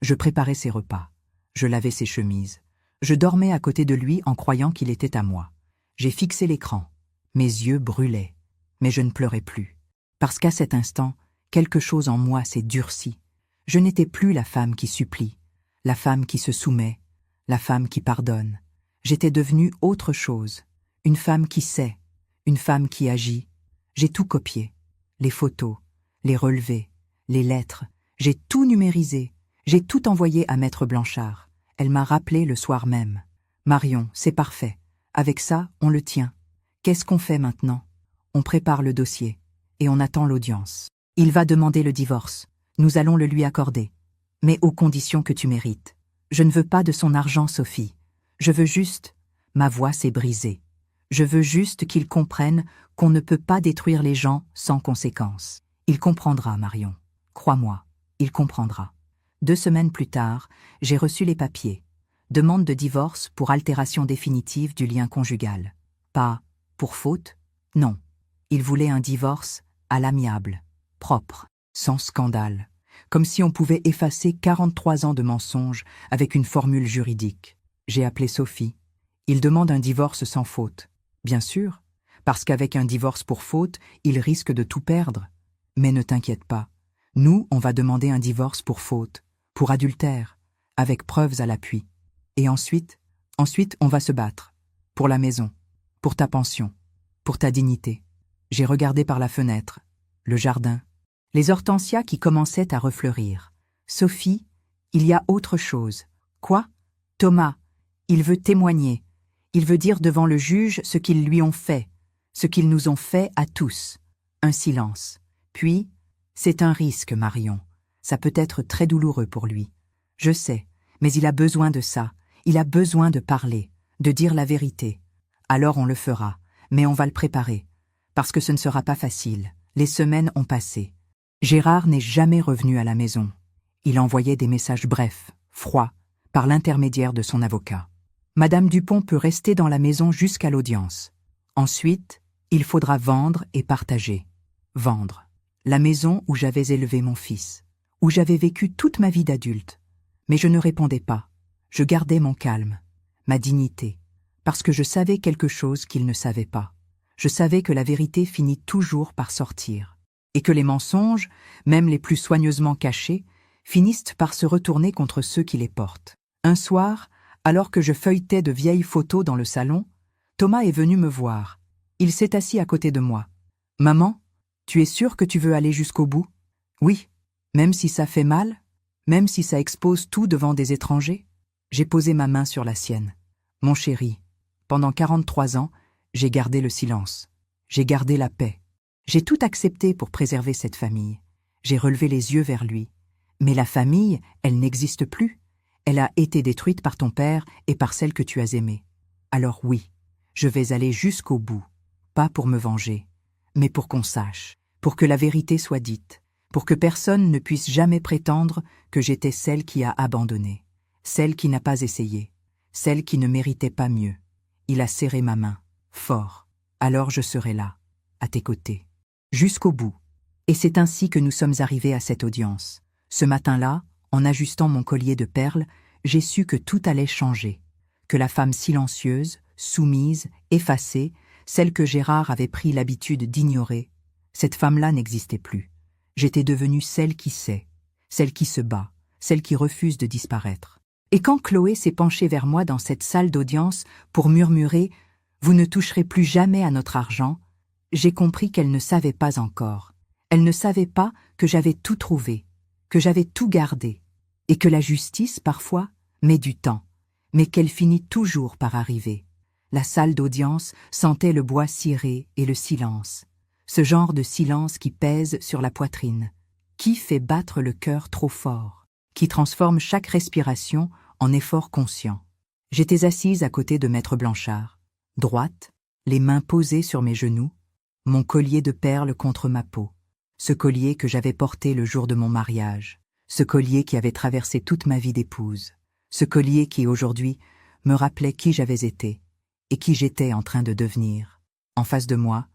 [SPEAKER 1] Je préparais ses repas. Je lavais ses chemises. Je dormais à côté de lui en croyant qu'il était à moi. J'ai fixé l'écran. Mes yeux brûlaient. Mais je ne pleurais plus. Parce qu'à cet instant, quelque chose en moi s'est durci. Je n'étais plus la femme qui supplie, la femme qui se soumet, la femme qui pardonne. J'étais devenue autre chose. Une femme qui sait, une femme qui agit. J'ai tout copié. Les photos, les relevés, les lettres. J'ai tout numérisé. J'ai tout envoyé à Maître Blanchard. Elle m'a rappelé le soir même. Marion, c'est parfait. Avec ça, on le tient. Qu'est-ce qu'on fait maintenant? On prépare le dossier. Et on attend l'audience. Il va demander le divorce. Nous allons le lui accorder. Mais aux conditions que tu mérites. Je ne veux pas de son argent, Sophie. Je veux juste... Ma voix s'est brisée. Je veux juste qu'il comprenne qu'on ne peut pas détruire les gens sans conséquence. Il comprendra, Marion. Crois-moi, il comprendra. 2 semaines plus tard, j'ai reçu les papiers. Demande de divorce pour altération définitive du lien conjugal. Pas pour faute, non. Il voulait un divorce à l'amiable. propre, sans scandale, comme si on pouvait effacer 43 ans de mensonges avec une formule juridique. J'ai appelé Sophie. Il demande un divorce sans faute. Bien sûr, parce qu'avec un divorce pour faute, il risque de tout perdre. Mais ne t'inquiète pas. Nous, on va demander un divorce pour faute, pour adultère, avec preuves à l'appui. Et ensuite, on va se battre. Pour la maison, pour ta pension, pour ta dignité. J'ai regardé par la fenêtre, le jardin, les hortensias qui commençaient à refleurir. Sophie, il y a autre chose. Quoi? Thomas, il veut témoigner. Il veut dire devant le juge ce qu'ils lui ont fait, ce qu'ils nous ont fait à tous. Un silence. Puis, c'est un risque, Marion. Ça peut être très douloureux pour lui. Je sais, mais il a besoin de ça. Il a besoin de parler, de dire la vérité. Alors on le fera, mais on va le préparer. Parce que ce ne sera pas facile. Les semaines ont passé. Gérard n'est jamais revenu à la maison. Il envoyait des messages brefs, froids, par l'intermédiaire de son avocat. Madame Dupont peut rester dans la maison jusqu'à l'audience. Ensuite, il faudra vendre et partager. Vendre. La maison où j'avais élevé mon fils, où j'avais vécu toute ma vie d'adulte. Mais je ne répondais pas. Je gardais mon calme, ma dignité, parce que je savais quelque chose qu'il ne savait pas. Je savais que la vérité finit toujours par sortir, et que les mensonges, même les plus soigneusement cachés, finissent par se retourner contre ceux qui les portent. Un soir, alors que je feuilletais de vieilles photos dans le salon, Thomas est venu me voir. Il s'est assis à côté de moi. « Maman, tu es sûre que tu veux aller jusqu'au bout ? » « Oui, même si ça fait mal, même si ça expose tout devant des étrangers. » J'ai posé ma main sur la sienne. « Mon chéri, pendant 43 ans, j'ai gardé le silence. J'ai gardé la paix. J'ai tout accepté pour préserver cette famille. J'ai relevé les yeux vers lui. Mais la famille, elle n'existe plus. Elle a été détruite par ton père et par celle que tu as aimée. Alors oui, je vais aller jusqu'au bout. Pas pour me venger, mais pour qu'on sache, pour que la vérité soit dite, pour que personne ne puisse jamais prétendre que j'étais celle qui a abandonné, celle qui n'a pas essayé, celle qui ne méritait pas mieux. Il a serré ma main, fort. Alors je serai là, à tes côtés, jusqu'au bout. Et c'est ainsi que nous sommes arrivés à cette audience. Ce matin-là, en ajustant mon collier de perles, j'ai su que tout allait changer, que la femme silencieuse, soumise, effacée, celle que Gérard avait pris l'habitude d'ignorer, cette femme-là n'existait plus. J'étais devenue celle qui sait, celle qui se bat, celle qui refuse de disparaître. Et quand Chloé s'est penchée vers moi dans cette salle d'audience pour murmurer « Vous ne toucherez plus jamais à notre argent », j'ai compris qu'elle ne savait pas encore. Elle ne savait pas que j'avais tout trouvé, que j'avais tout gardé, et que la justice, parfois, met du temps, mais qu'elle finit toujours par arriver. La salle d'audience sentait le bois ciré et le silence, ce genre de silence qui pèse sur la poitrine, qui fait battre le cœur trop fort, qui transforme chaque respiration en effort conscient. J'étais assise à côté de Maître Blanchard, droite, les mains posées sur mes genoux, mon collier de perles contre ma peau, ce collier que j'avais porté le jour de mon mariage, ce collier qui avait traversé toute ma vie d'épouse, ce collier qui aujourd'hui me rappelait qui j'avais été et qui j'étais en train de devenir. En face de moi,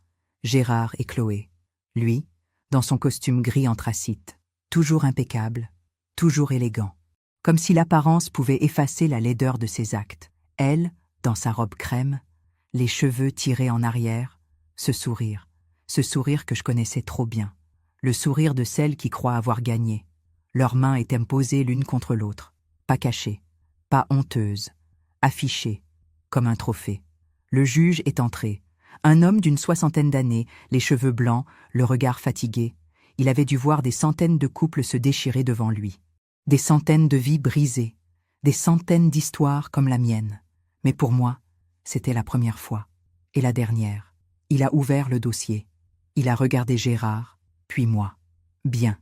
[SPEAKER 1] Gérard et Chloé, lui, dans son costume gris anthracite, toujours impeccable, toujours élégant, comme si l'apparence pouvait effacer la laideur de ses actes. Elle, dans sa robe crème, les cheveux tirés en arrière, ce sourire que je connaissais trop bien, le sourire de celle qui croit avoir gagné. Leurs mains étaient posées l'une contre l'autre, pas cachées, pas honteuses, affichées, comme un trophée. Le juge est entré, un homme d'une 60aine d'années, les cheveux blancs, le regard fatigué. Il avait dû voir des centaines de couples se déchirer devant lui, des centaines de vies brisées, des centaines d'histoires comme la mienne. Mais pour moi, c'était la première fois, et la dernière. Il a ouvert le dossier. Il a regardé Gérard, puis moi. Bien.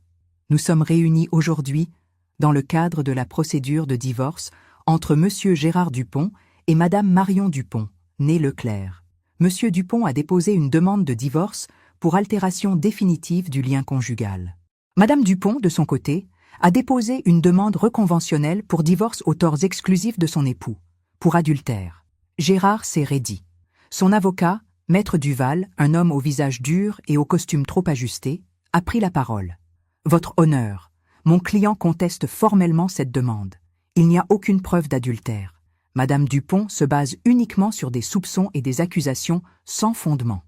[SPEAKER 1] Nous sommes réunis aujourd'hui dans le cadre de la procédure de divorce entre Monsieur Gérard Dupont et Madame Marion Dupont, née Leclerc. Monsieur Dupont a déposé une demande de divorce pour altération définitive du lien conjugal. Madame Dupont, de son côté, a déposé une demande reconventionnelle pour divorce aux torts exclusifs de son époux, pour adultère. Gérard s'est raidi. Son avocat, Maître Duval, un homme au visage dur et au costume trop ajusté, a pris la parole. Votre honneur, mon client conteste formellement cette demande. Il n'y a aucune preuve d'adultère. Madame Dupont se base uniquement sur des soupçons et des accusations sans fondement.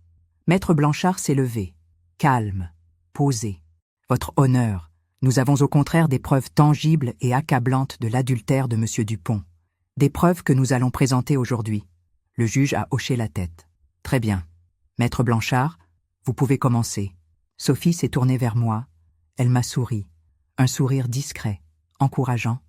[SPEAKER 1] Maître Blanchard s'est levé. Calme, posé. Votre honneur, nous avons au contraire des preuves tangibles et accablantes de l'adultère de M. Dupont. Des preuves que nous allons présenter aujourd'hui. Le juge a hoché la tête. Très bien. Maître Blanchard, vous pouvez commencer. Sophie s'est tournée vers moi. Elle m'a souri. Un sourire discret, encourageant.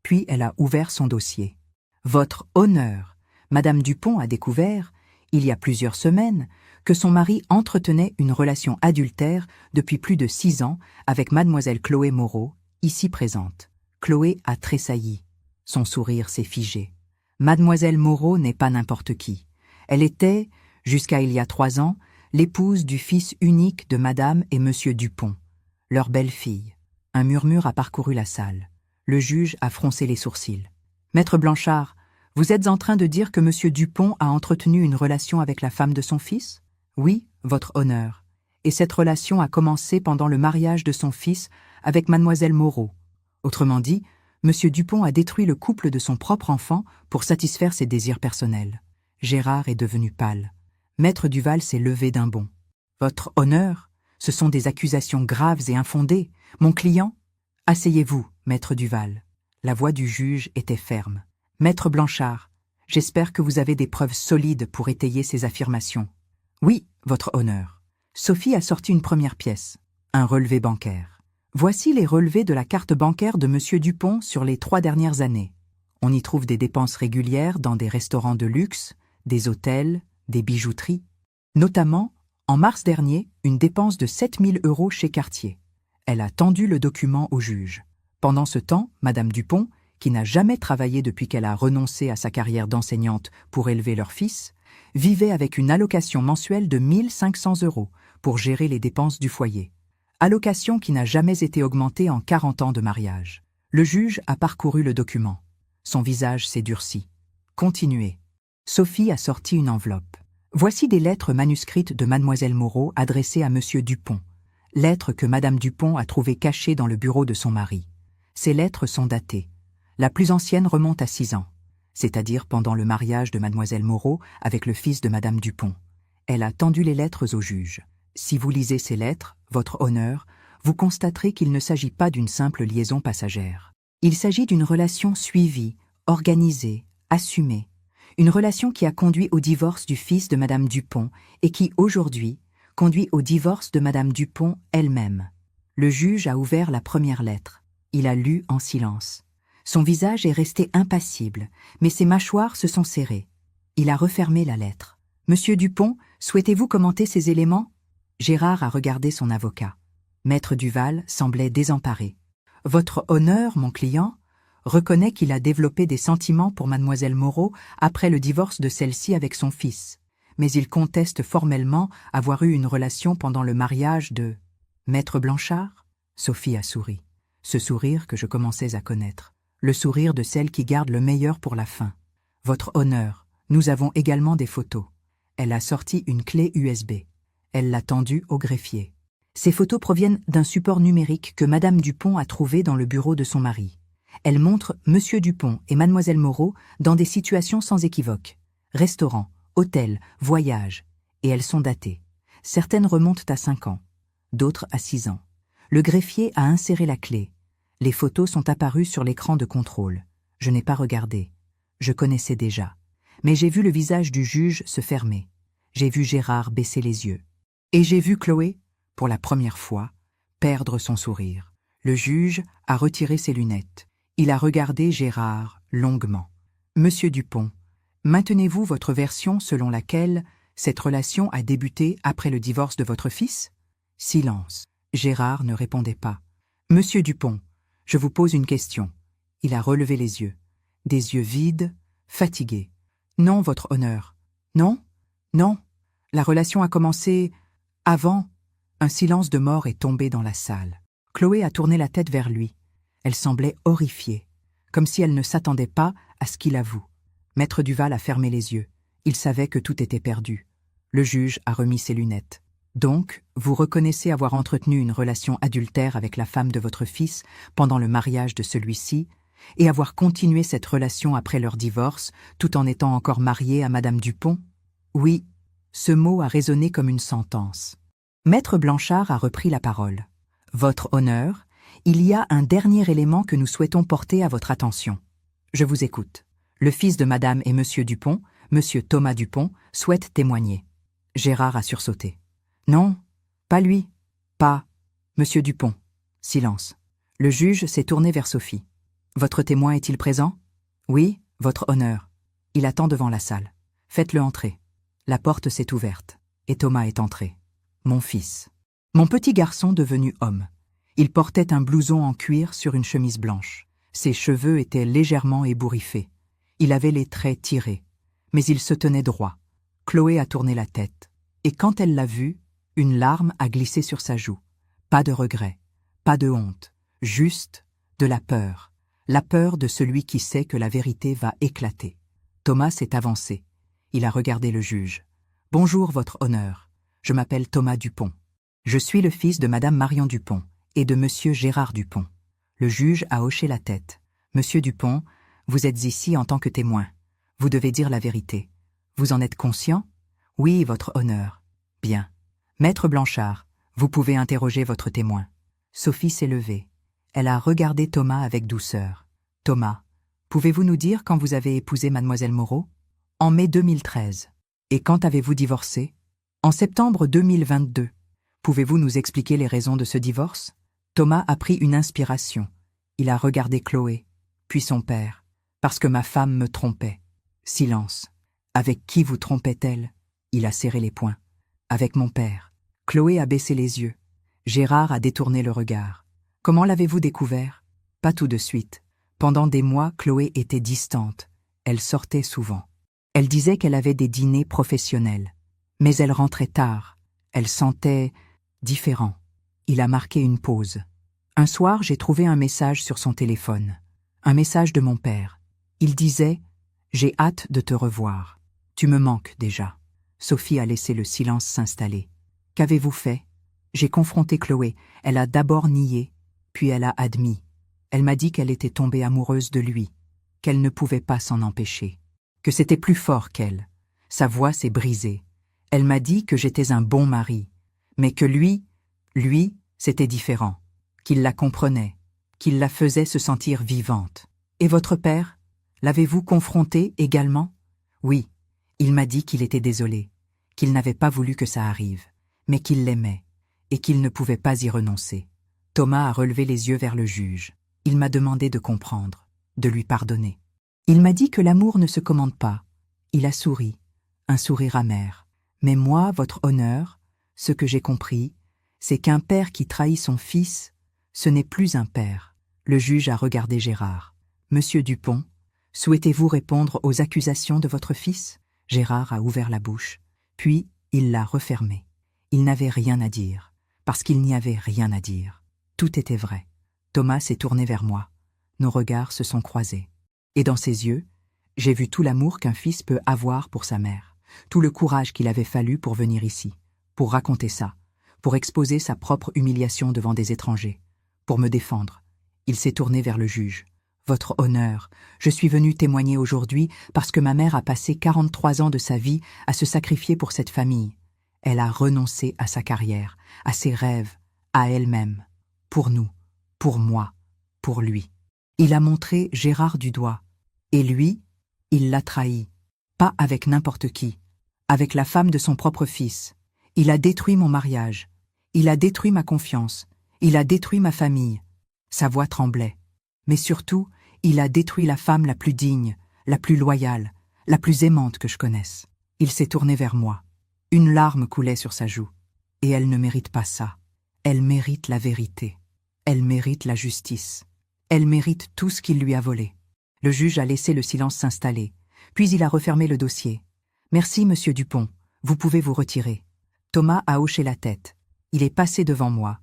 [SPEAKER 1] Puis elle a ouvert son dossier. Votre honneur, Madame Dupont a découvert, il y a plusieurs semaines, que son mari entretenait une relation adultère depuis plus de 6 ans avec mademoiselle Chloé Moreau, ici présente. Chloé a tressailli. Son sourire s'est figé. Mademoiselle Moreau n'est pas n'importe qui. Elle était, jusqu'à il y a 3 ans, l'épouse du fils unique de Madame et Monsieur Dupont, leur belle-fille. Un murmure a parcouru la salle. Le juge a froncé les sourcils. Maître Blanchard, vous êtes en train de dire que Monsieur Dupont a entretenu une relation avec la femme de son fils? Oui, votre honneur. Et cette relation a commencé pendant le mariage de son fils avec mademoiselle Moreau. Autrement dit, Monsieur Dupont a détruit le couple de son propre enfant pour satisfaire ses désirs personnels. Gérard est devenu pâle. Maître Duval s'est levé d'un bond. Votre honneur, ce sont des accusations graves et infondées. Mon client? Asseyez-vous, Maître Duval. La voix du juge était ferme. Maître Blanchard, j'espère que vous avez des preuves solides pour étayer ces affirmations. Oui, votre honneur. Sophie a sorti une première pièce, un relevé bancaire. Voici les relevés de la carte bancaire de Monsieur Dupont sur les 3 dernières années. On y trouve des dépenses régulières dans des restaurants de luxe, des hôtels, des bijouteries. Notamment, en mars dernier, une dépense de 7 000 € chez Cartier. Elle a tendu le document au juge. Pendant ce temps, Madame Dupont, qui n'a jamais travaillé depuis qu'elle a renoncé à sa carrière d'enseignante pour élever leur fils, vivait avec une allocation mensuelle de 1 500 € pour gérer les dépenses du foyer. Allocation qui n'a jamais été augmentée en 40 ans de mariage. Le juge a parcouru le document. Son visage s'est durci. Continuez. Sophie a sorti une enveloppe. Voici des lettres manuscrites de mademoiselle Moreau adressées à Monsieur Dupont. Lettres que Madame Dupont a trouvées cachées dans le bureau de son mari. Ces lettres sont datées. La plus ancienne remonte à 6 ans, c'est-à-dire pendant le mariage de mademoiselle Moreau avec le fils de Madame Dupont. Elle a tendu les lettres au juge. Si vous lisez ces lettres, votre honneur, vous constaterez qu'il ne s'agit pas d'une simple liaison passagère. Il s'agit d'une relation suivie, organisée, assumée. Une relation qui a conduit au divorce du fils de Madame Dupont et qui, aujourd'hui, conduit au divorce de Madame Dupont elle-même. Le juge a ouvert la première lettre. Il a lu en silence. Son visage est resté impassible, mais ses mâchoires se sont serrées. Il a refermé la lettre. « Monsieur Dupont, souhaitez-vous commenter ces éléments ?» Gérard a regardé son avocat. Maître Duval semblait désemparé. « Votre honneur, mon client, reconnaît qu'il a développé des sentiments pour mademoiselle Moreau après le divorce de celle-ci avec son fils, mais il conteste formellement avoir eu une relation pendant le mariage de... Maître Blanchard ?» Sophie a souri. Ce sourire que je commençais à connaître. Le sourire de celle qui garde le meilleur pour la fin. « Votre honneur, nous avons également des photos. » Elle a sorti une clé USB. Elle l'a tendue au greffier. Ces photos proviennent d'un support numérique que Madame Dupont a trouvé dans le bureau de son mari. Elles montrent Monsieur Dupont et Mademoiselle Moreau dans des situations sans équivoque. Restaurant, hôtel, voyage. Et elles sont datées. Certaines remontent à 5 ans, d'autres à 6 ans. Le greffier a inséré la clé. Les photos sont apparues sur l'écran de contrôle. Je n'ai pas regardé. Je connaissais déjà. Mais j'ai vu le visage du juge se fermer. J'ai vu Gérard baisser les yeux. Et j'ai vu Chloé, pour la première fois, perdre son sourire. Le juge a retiré ses lunettes. Il a regardé Gérard longuement. « Monsieur Dupont, maintenez-vous votre version selon laquelle cette relation a débuté après le divorce de votre fils ?» Silence. Gérard ne répondait pas. « Monsieur Dupont, je vous pose une question. » Il a relevé les yeux. Des yeux vides, fatigués. « Non, votre honneur. »« Non? Non. La relation a commencé... avant. » Un silence de mort est tombé dans la salle. Chloé a tourné la tête vers lui. Elle semblait horrifiée, comme si elle ne s'attendait pas à ce qu'il avoue. Maître Duval a fermé les yeux. Il savait que tout était perdu. Le juge a remis ses lunettes. Donc, vous reconnaissez avoir entretenu une relation adultère avec la femme de votre fils pendant le mariage de celui-ci, et avoir continué cette relation après leur divorce, tout en étant encore marié à Madame Dupont? Oui, ce mot a résonné comme une sentence. Maître Blanchard a repris la parole. Votre honneur, il y a un dernier élément que nous souhaitons porter à votre attention. Je vous écoute. Le fils de Madame et Monsieur Dupont, Monsieur Thomas Dupont, souhaite témoigner. Gérard a sursauté. Non, pas lui, pas Monsieur Dupont. Silence. Le juge s'est tourné vers Sophie. Votre témoin est-il présent? Oui, votre honneur. Il attend devant la salle. Faites-le entrer. La porte s'est ouverte, et Thomas est entré. Mon fils. Mon petit garçon devenu homme. Il portait un blouson en cuir sur une chemise blanche. Ses cheveux étaient légèrement ébouriffés. Il avait les traits tirés, mais il se tenait droit. Chloé a tourné la tête, et quand elle l'a vu, une larme a glissé sur sa joue. Pas de regret, pas de honte, juste de la peur de celui qui sait que la vérité va éclater. Thomas s'est avancé. Il a regardé le juge. « Bonjour, votre honneur. Je m'appelle Thomas Dupont. Je suis le fils de Madame Marion Dupont et de Monsieur Gérard Dupont. » Le juge a hoché la tête. « Monsieur Dupont, vous êtes ici en tant que témoin. Vous devez dire la vérité. Vous en êtes conscient? » « Oui, votre honneur. »« Bien. Maître Blanchard, vous pouvez interroger votre témoin. » Sophie s'est levée. Elle a regardé Thomas avec douceur. « Thomas, pouvez-vous nous dire quand vous avez épousé Mademoiselle Moreau? » « En mai 2013. »« Et quand avez-vous divorcé? » ?»« En septembre 2022. » « Pouvez-vous nous expliquer les raisons de ce divorce? » Thomas a pris une inspiration. Il a regardé Chloé, puis son père. « Parce que ma femme me trompait. » Silence. « Avec qui vous trompait-elle? » Il a serré les poings. « Avec mon père. » Chloé a baissé les yeux. Gérard a détourné le regard. « Comment l'avez-vous découvert? » Pas tout de suite. Pendant des mois, Chloé était distante. Elle sortait souvent. Elle disait qu'elle avait des dîners professionnels. Mais elle rentrait tard. Elle sentait différent. Il a marqué une pause. Un soir, j'ai trouvé un message sur son téléphone. Un message de mon père. Il disait « J'ai hâte de te revoir. Tu me manques déjà. » Sophie a laissé le silence s'installer. « Qu'avez-vous fait? » J'ai confronté Chloé. Elle a d'abord nié, puis elle a admis. Elle m'a dit qu'elle était tombée amoureuse de lui, qu'elle ne pouvait pas s'en empêcher, que c'était plus fort qu'elle. Sa voix s'est brisée. Elle m'a dit que j'étais un bon mari, mais que lui, c'était différent, qu'il la comprenait, qu'il la faisait se sentir vivante. Et votre père? L'avez-vous confronté également? Oui, il m'a dit qu'il était désolé, qu'il n'avait pas voulu que ça arrive, mais qu'il l'aimait, et qu'il ne pouvait pas y renoncer. Thomas a relevé les yeux vers le juge. Il m'a demandé de comprendre, de lui pardonner. Il m'a dit que l'amour ne se commande pas. Il a souri, un sourire amer. Mais moi, votre honneur, ce que j'ai compris, c'est qu'un père qui trahit son fils, ce n'est plus un père. Le juge a regardé Gérard. Monsieur Dupont, souhaitez-vous répondre aux accusations de votre fils? Gérard a ouvert la bouche, puis il l'a refermée. Il n'avait rien à dire, parce qu'il n'y avait rien à dire. Tout était vrai. Thomas s'est tourné vers moi. Nos regards se sont croisés. Et dans ses yeux, j'ai vu tout l'amour qu'un fils peut avoir pour sa mère, tout le courage qu'il avait fallu pour venir ici, pour raconter ça, pour exposer sa propre humiliation devant des étrangers, pour me défendre. Il s'est tourné vers le juge. « Votre honneur, je suis venu témoigner aujourd'hui parce que ma mère a passé 43 ans de sa vie à se sacrifier pour cette famille. Elle a renoncé à sa carrière, à ses rêves, à elle-même, pour nous, pour moi, pour lui. » Il a montré Gérard du doigt. Et lui, il l'a trahi. Pas avec n'importe qui. Avec la femme de son propre fils. Il a détruit mon mariage. Il a détruit ma confiance. Il a détruit ma famille. Sa voix tremblait. Mais surtout, il a détruit la femme la plus digne, la plus loyale, la plus aimante que je connaisse. Il s'est tourné vers moi. Une larme coulait sur sa joue. Et elle ne mérite pas ça. Elle mérite la vérité. Elle mérite la justice. Elle mérite tout ce qu'il lui a volé. Le juge a laissé le silence s'installer, puis il a refermé le dossier. « Merci, monsieur Dupont, vous pouvez vous retirer. » Thomas a hoché la tête. Il est passé devant moi.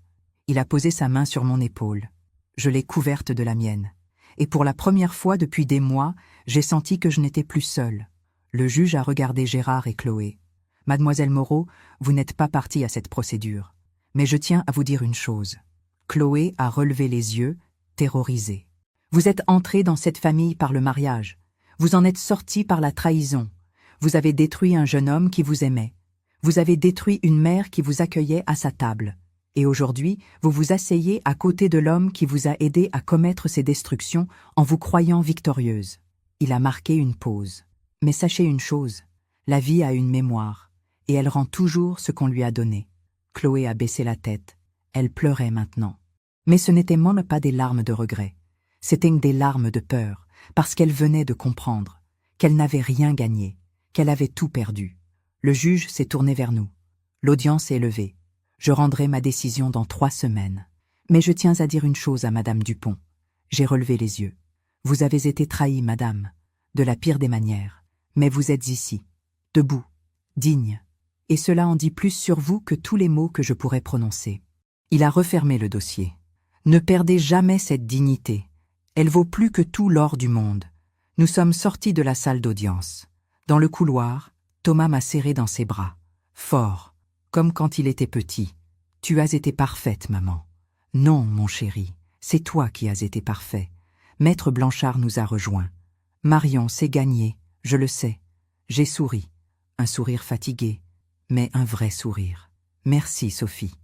[SPEAKER 1] Il a posé sa main sur mon épaule. Je l'ai couverte de la mienne. Et pour la première fois depuis des mois, j'ai senti que je n'étais plus seule. Le juge a regardé Gérard et Chloé. Mademoiselle Moreau, vous n'êtes pas partie à cette procédure. Mais je tiens à vous dire une chose. Chloé a relevé les yeux, terrorisée. Vous êtes entrée dans cette famille par le mariage. Vous en êtes sortie par la trahison. Vous avez détruit un jeune homme qui vous aimait. Vous avez détruit une mère qui vous accueillait à sa table. Et aujourd'hui, vous vous asseyez à côté de l'homme qui vous a aidé à commettre ces destructions en vous croyant victorieuse. Il a marqué une pause. Mais sachez une chose, la vie a une mémoire, et elle rend toujours ce qu'on lui a donné. Chloé a baissé la tête. Elle pleurait maintenant. Mais ce n'étaient même pas des larmes de regret. C'étaient des larmes de peur, parce qu'elle venait de comprendre qu'elle n'avait rien gagné, qu'elle avait tout perdu. Le juge s'est tourné vers nous. L'audience est levée. Je rendrai ma décision dans 3 semaines. Mais je tiens à dire une chose à Madame Dupont. J'ai relevé les yeux. Vous avez été trahie, madame, de la pire des manières. Mais vous êtes ici, debout, digne. Et cela en dit plus sur vous que tous les mots que je pourrais prononcer. Il a refermé le dossier. Ne perdez jamais cette dignité. Elle vaut plus que tout l'or du monde. Nous sommes sortis de la salle d'audience. Dans le couloir, Thomas m'a serré dans ses bras. Fort, comme quand il était petit. Tu as été parfaite, maman. Non, mon chéri, c'est toi qui as été parfait. Maître Blanchard nous a rejoints. Marion s'est gagnée, je le sais. J'ai souri. Un sourire fatigué, mais un vrai sourire. Merci, Sophie.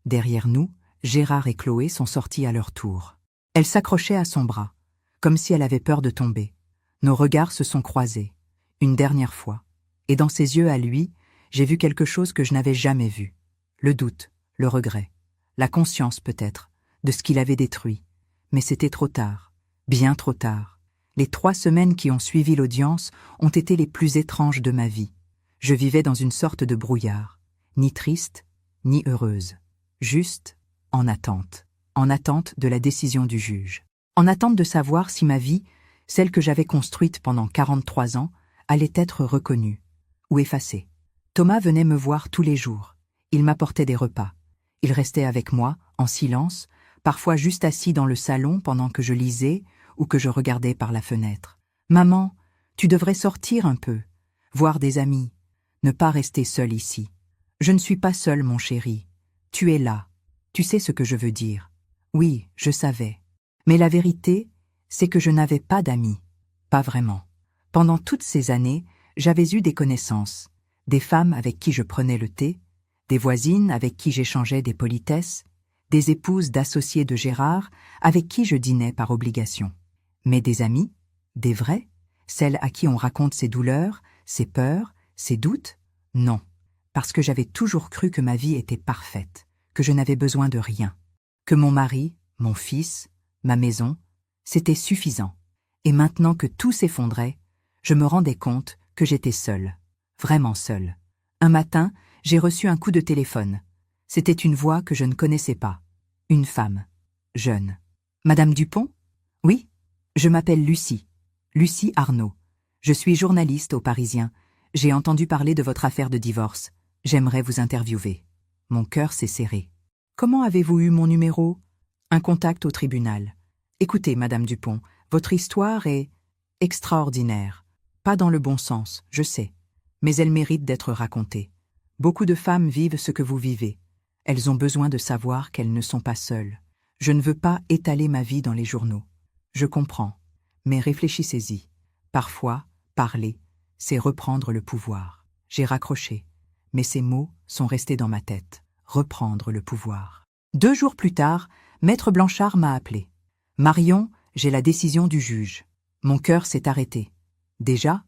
[SPEAKER 1] Derrière nous, Gérard et Chloé sont sortis à leur tour. Elle s'accrochait à son bras, comme si elle avait peur de tomber. Nos regards se sont croisés, une dernière fois. Et dans ses yeux à lui, j'ai vu quelque chose que je n'avais jamais vu. Le doute, le regret, la conscience peut-être, de ce qu'il avait détruit. Mais c'était trop tard, bien trop tard. Les 3 semaines qui ont suivi l'audience ont été les plus étranges de ma vie. Je vivais dans une sorte de brouillard, ni triste, ni heureuse. Juste en attente de la décision du juge. En attente de savoir si ma vie, celle que j'avais construite pendant 43 ans, allait être reconnue ou effacée. Thomas venait me voir tous les jours. Il m'apportait des repas. Il restait avec moi, en silence, parfois juste assis dans le salon pendant que je lisais ou que je regardais par la fenêtre. « Maman, tu devrais sortir un peu, voir des amis, ne pas rester seule ici. Je ne suis pas seule, mon chéri. Tu es là. Tu sais ce que je veux dire. Oui, je savais. Mais la vérité, c'est que je n'avais pas d'amis. Pas vraiment. Pendant toutes ces années, j'avais eu des connaissances, des femmes avec qui je prenais le thé, des voisines avec qui j'échangeais des politesses, des épouses d'associés de Gérard avec qui je dînais par obligation. Mais des amis, des vrais, celles à qui on raconte ses douleurs, ses peurs, ses doutes? Non, parce que j'avais toujours cru que ma vie était parfaite, que je n'avais besoin de rien, que mon mari, mon fils, ma maison, c'était suffisant. Et maintenant que tout s'effondrait, je me rendais compte que j'étais seule, vraiment seule. Un matin, j'ai reçu un coup de téléphone. C'était une voix que je ne connaissais pas. Une femme, jeune. « Madame Dupont ? Oui, je m'appelle Lucie. Lucie Arnaud. Je suis journaliste au Parisien. J'ai entendu parler de votre affaire de divorce. J'aimerais vous interviewer. » Mon cœur s'est serré. « Comment avez-vous eu mon numéro ? » Un contact au tribunal. « Écoutez, Madame Dupont, votre histoire est extraordinaire. Pas dans le bon sens, je sais, mais elle mérite d'être racontée. Beaucoup de femmes vivent ce que vous vivez. Elles ont besoin de savoir qu'elles ne sont pas seules. Je ne veux pas étaler ma vie dans les journaux. Je comprends, mais réfléchissez-y. Parfois, parler, c'est reprendre le pouvoir. » J'ai raccroché, mais ces mots sont restés dans ma tête. Reprendre le pouvoir. 2 jours plus tard, Maître Blanchard m'a appelé. « Marion, j'ai la décision du juge. » Mon cœur s'est arrêté. « Déjà ? » ?»«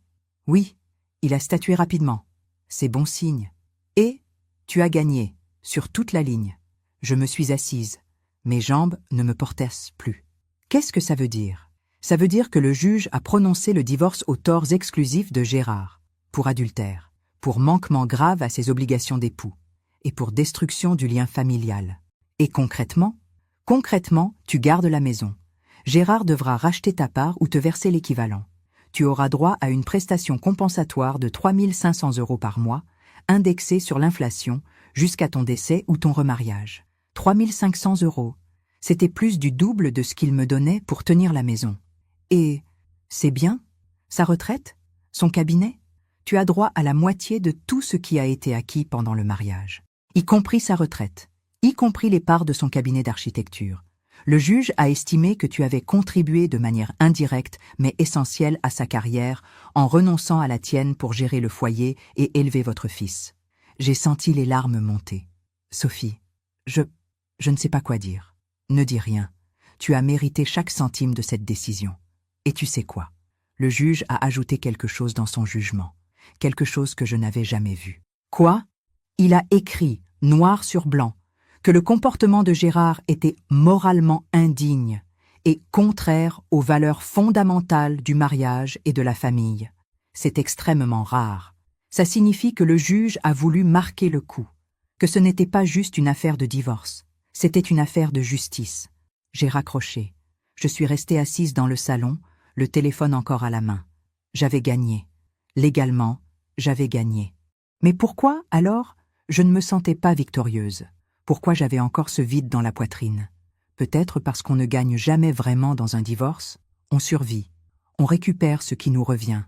[SPEAKER 1] Oui, il a statué rapidement. C'est bon signe. »« Et tu as gagné, sur toute la ligne. » Je me suis assise. Mes jambes ne me portaient plus. Qu'est-ce que ça veut dire ? Ça veut dire que le juge a prononcé le divorce aux torts exclusifs de Gérard, pour adultère, pour manquement grave à ses obligations d'époux, et pour destruction du lien familial. Et concrètement, tu gardes la maison. Gérard devra racheter ta part ou te verser l'équivalent. Tu auras droit à une prestation compensatoire de 3 500 € par mois, indexée sur l'inflation, jusqu'à ton décès ou ton remariage. 3 500 €. C'était plus du double de ce qu'il me donnait pour tenir la maison. Et c'est bien ? Sa retraite ? Son cabinet ? Tu as droit à la moitié de tout ce qui a été acquis pendant le mariage, y compris sa retraite, y compris les parts de son cabinet d'architecture. Le juge a estimé que tu avais contribué de manière indirecte mais essentielle à sa carrière en renonçant à la tienne pour gérer le foyer et élever votre fils. J'ai senti les larmes monter. Sophie, je ne sais pas quoi dire. Ne dis rien. Tu as mérité chaque centime de cette décision. Et tu sais quoi? Le juge a ajouté quelque chose dans son jugement. Quelque chose que je n'avais jamais vu. Quoi? Il a écrit, noir sur blanc, que le comportement de Gérard était moralement indigne et contraire aux valeurs fondamentales du mariage et de la famille. C'est extrêmement rare. Ça signifie que le juge a voulu marquer le coup, que ce n'était pas juste une affaire de divorce, c'était une affaire de justice. J'ai raccroché. Je suis restée assise dans le salon, le téléphone encore à la main. J'avais gagné. Légalement, j'avais gagné. Mais pourquoi, alors, je ne me sentais pas victorieuse? Pourquoi j'avais encore ce vide dans la poitrine? Peut-être parce qu'on ne gagne jamais vraiment dans un divorce. On survit. On récupère ce qui nous revient.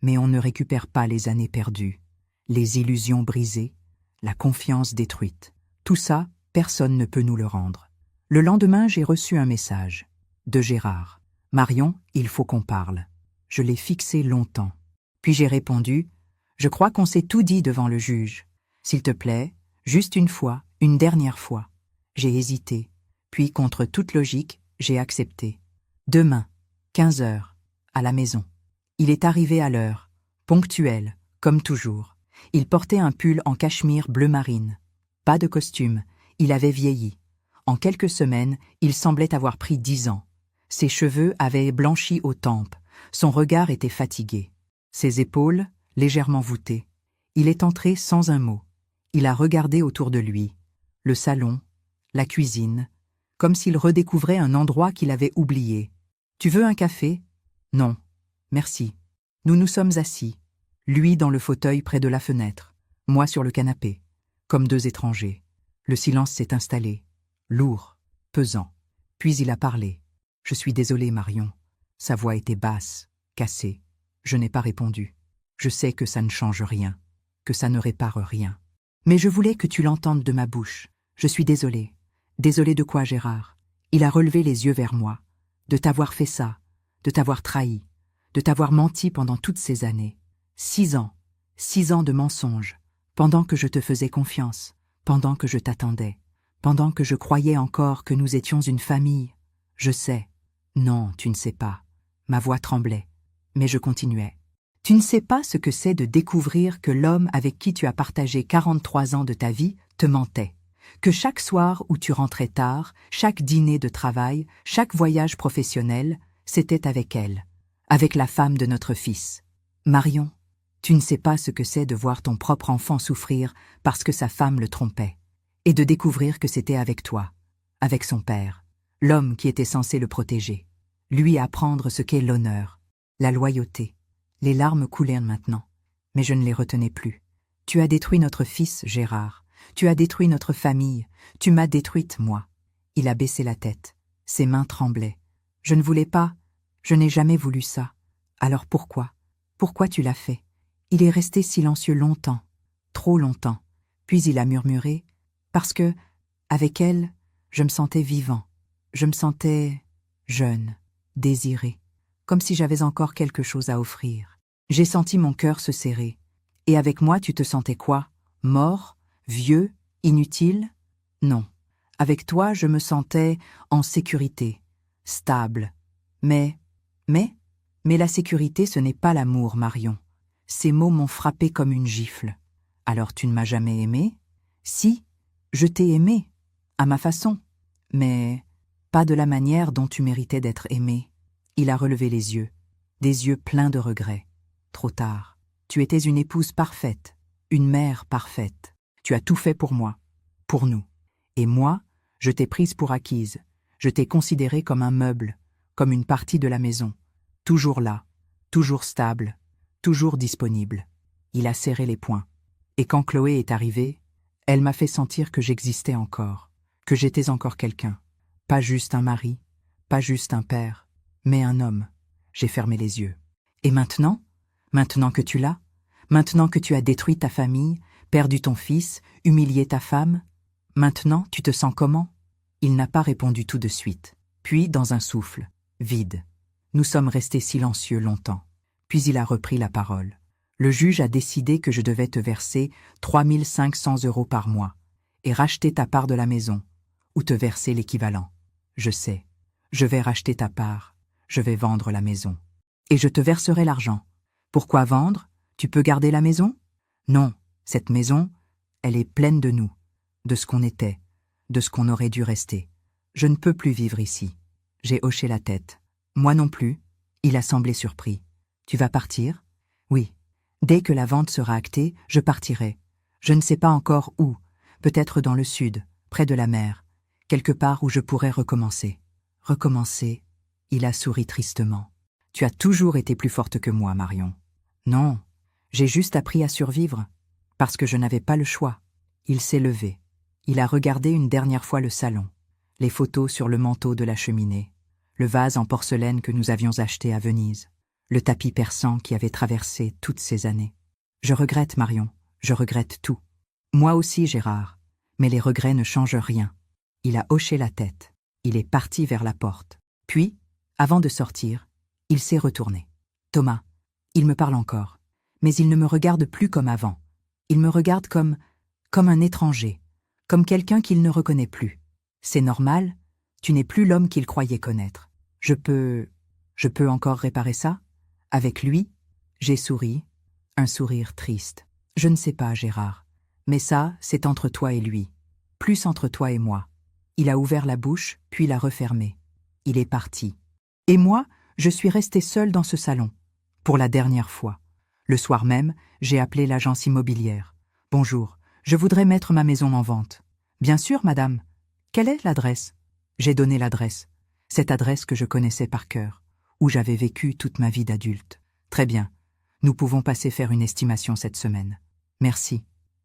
[SPEAKER 1] Mais on ne récupère pas les années perdues, les illusions brisées, la confiance détruite. Tout ça, personne ne peut nous le rendre. Le lendemain, j'ai reçu un message. De Gérard. « Marion, il faut qu'on parle. » Je l'ai fixé longtemps. Puis j'ai répondu « Je crois qu'on s'est tout dit devant le juge. S'il te plaît, juste une fois, une dernière fois. » J'ai hésité. Puis, contre toute logique, j'ai accepté. Demain, 15 heures, à la maison. Il est arrivé à l'heure, ponctuel, comme toujours. Il portait un pull en cachemire bleu marine. Pas de costume, il avait vieilli. En quelques semaines, il semblait avoir pris 10 ans. Ses cheveux avaient blanchi aux tempes, son regard était fatigué. Ses épaules, légèrement voûtées. Il est entré sans un mot. Il a regardé autour de lui. Le salon, la cuisine, comme s'il redécouvrait un endroit qu'il avait oublié. « Tu veux un café ?»« Non, merci. » Nous nous sommes assis, lui dans le fauteuil près de la fenêtre, moi sur le canapé, comme deux étrangers. Le silence s'est installé, lourd, pesant. Puis il a parlé. « Je suis désolé, Marion. » Sa voix était basse, cassée. Je n'ai pas répondu. Je sais que ça ne change rien, que ça ne répare rien. Mais je voulais que tu l'entendes de ma bouche. Je suis désolée. Désolée de quoi, Gérard? Il a relevé les yeux vers moi. De t'avoir fait ça, de t'avoir trahi, de t'avoir menti pendant toutes ces années. 6 ans, 6 ans de mensonges, pendant que je te faisais confiance, pendant que je t'attendais, pendant que je croyais encore que nous étions une famille. Je sais. Non, tu ne sais pas. Ma voix tremblait, mais je continuais. Tu ne sais pas ce que c'est de découvrir que l'homme avec qui tu as partagé 43 ans de ta vie te mentait. Que chaque soir où tu rentrais tard, chaque dîner de travail, chaque voyage professionnel, c'était avec elle, avec la femme de notre fils. Marion, tu ne sais pas ce que c'est de voir ton propre enfant souffrir parce que sa femme le trompait, et de découvrir que c'était avec toi, avec son père, l'homme qui était censé le protéger, lui apprendre ce qu'est l'honneur, la loyauté. Les larmes coulaient maintenant, mais je ne les retenais plus. Tu as détruit notre fils, Gérard. Tu as détruit notre famille. Tu m'as détruite, moi. Il a baissé la tête. Ses mains tremblaient. Je ne voulais pas. Je n'ai jamais voulu ça. Alors pourquoi? Pourquoi tu l'as fait? Il est resté silencieux longtemps. Trop longtemps. Puis il a murmuré. Parce que, avec elle, je me sentais vivant. Je me sentais jeune, désiré. Comme si j'avais encore quelque chose à offrir. J'ai senti mon cœur se serrer. Et avec moi, tu te sentais quoi? Mort? Vieux? Inutile? Non. Avec toi, je me sentais en sécurité, stable. Mais la sécurité, ce n'est pas l'amour, Marion. Ces mots m'ont frappé comme une gifle. Alors tu ne m'as jamais aimé? Si, je t'ai aimé, à ma façon. Mais pas de la manière dont tu méritais d'être aimé. Il a relevé les yeux, des yeux pleins de regrets. Trop tard. Tu étais une épouse parfaite, une mère parfaite. Tu as tout fait pour moi, pour nous. Et moi, je t'ai prise pour acquise. Je t'ai considérée comme un meuble, comme une partie de la maison. Toujours là, toujours stable, toujours disponible. Il a serré les poings. Et quand Chloé est arrivée, elle m'a fait sentir que j'existais encore, que j'étais encore quelqu'un. Pas juste un mari, pas juste un père, mais un homme. J'ai fermé les yeux. Et maintenant que tu l'as, Maintenant que tu as détruit ta famille, perdu ton fils, humilié ta femme, maintenant tu te sens comment? Il n'a pas répondu tout de suite. Puis, dans un souffle, vide. Nous sommes restés silencieux longtemps. Puis il a repris la parole. Le juge a décidé que je devais te verser 3 500 € par mois et racheter ta part de la maison, ou te verser l'équivalent. Je sais. Je vais racheter ta part. Je vais vendre la maison. Et je te verserai l'argent. Pourquoi vendre? Tu peux garder la maison? Non, cette maison, elle est pleine de nous, de ce qu'on était, de ce qu'on aurait dû rester. Je ne peux plus vivre ici. J'ai hoché la tête. Moi non plus. Il a semblé surpris. Tu vas partir? Oui. Dès que la vente sera actée, je partirai. Je ne sais pas encore où, peut-être dans le sud, près de la mer, quelque part où je pourrais recommencer. Recommencer? Il a souri tristement. Tu as toujours été plus forte que moi, Marion. Non, j'ai juste appris à survivre, parce que je n'avais pas le choix. Il s'est levé. Il a regardé une dernière fois le salon, les photos sur le manteau de la cheminée, le vase en porcelaine que nous avions acheté à Venise, le tapis persan qui avait traversé toutes ces années. Je regrette, Marion, je regrette tout. Moi aussi, Gérard, mais les regrets ne changent rien. Il a hoché la tête. Il est parti vers la porte. Puis, avant de sortir, il s'est retourné. Thomas, il me parle encore, mais il ne me regarde plus comme avant. Il me regarde comme un étranger, comme quelqu'un qu'il ne reconnaît plus. C'est normal, tu n'es plus l'homme qu'il croyait connaître. Je peux encore réparer ça? Avec lui? J'ai souri, un sourire triste. Je ne sais pas, Gérard, mais ça, c'est entre toi et lui, plus entre toi et moi. Il a ouvert la bouche, puis l'a refermée. Il est parti. Et moi, je suis restée seule dans ce salon. Pour la dernière fois. Le soir même, j'ai appelé l'agence immobilière. « Bonjour, je voudrais mettre ma maison en vente. »« Bien sûr, madame. Quelle est l'adresse ?» J'ai donné l'adresse. Cette adresse que je connaissais par cœur, où j'avais vécu toute ma vie d'adulte. « Très bien. Nous pouvons passer faire une estimation cette semaine. »« Merci. »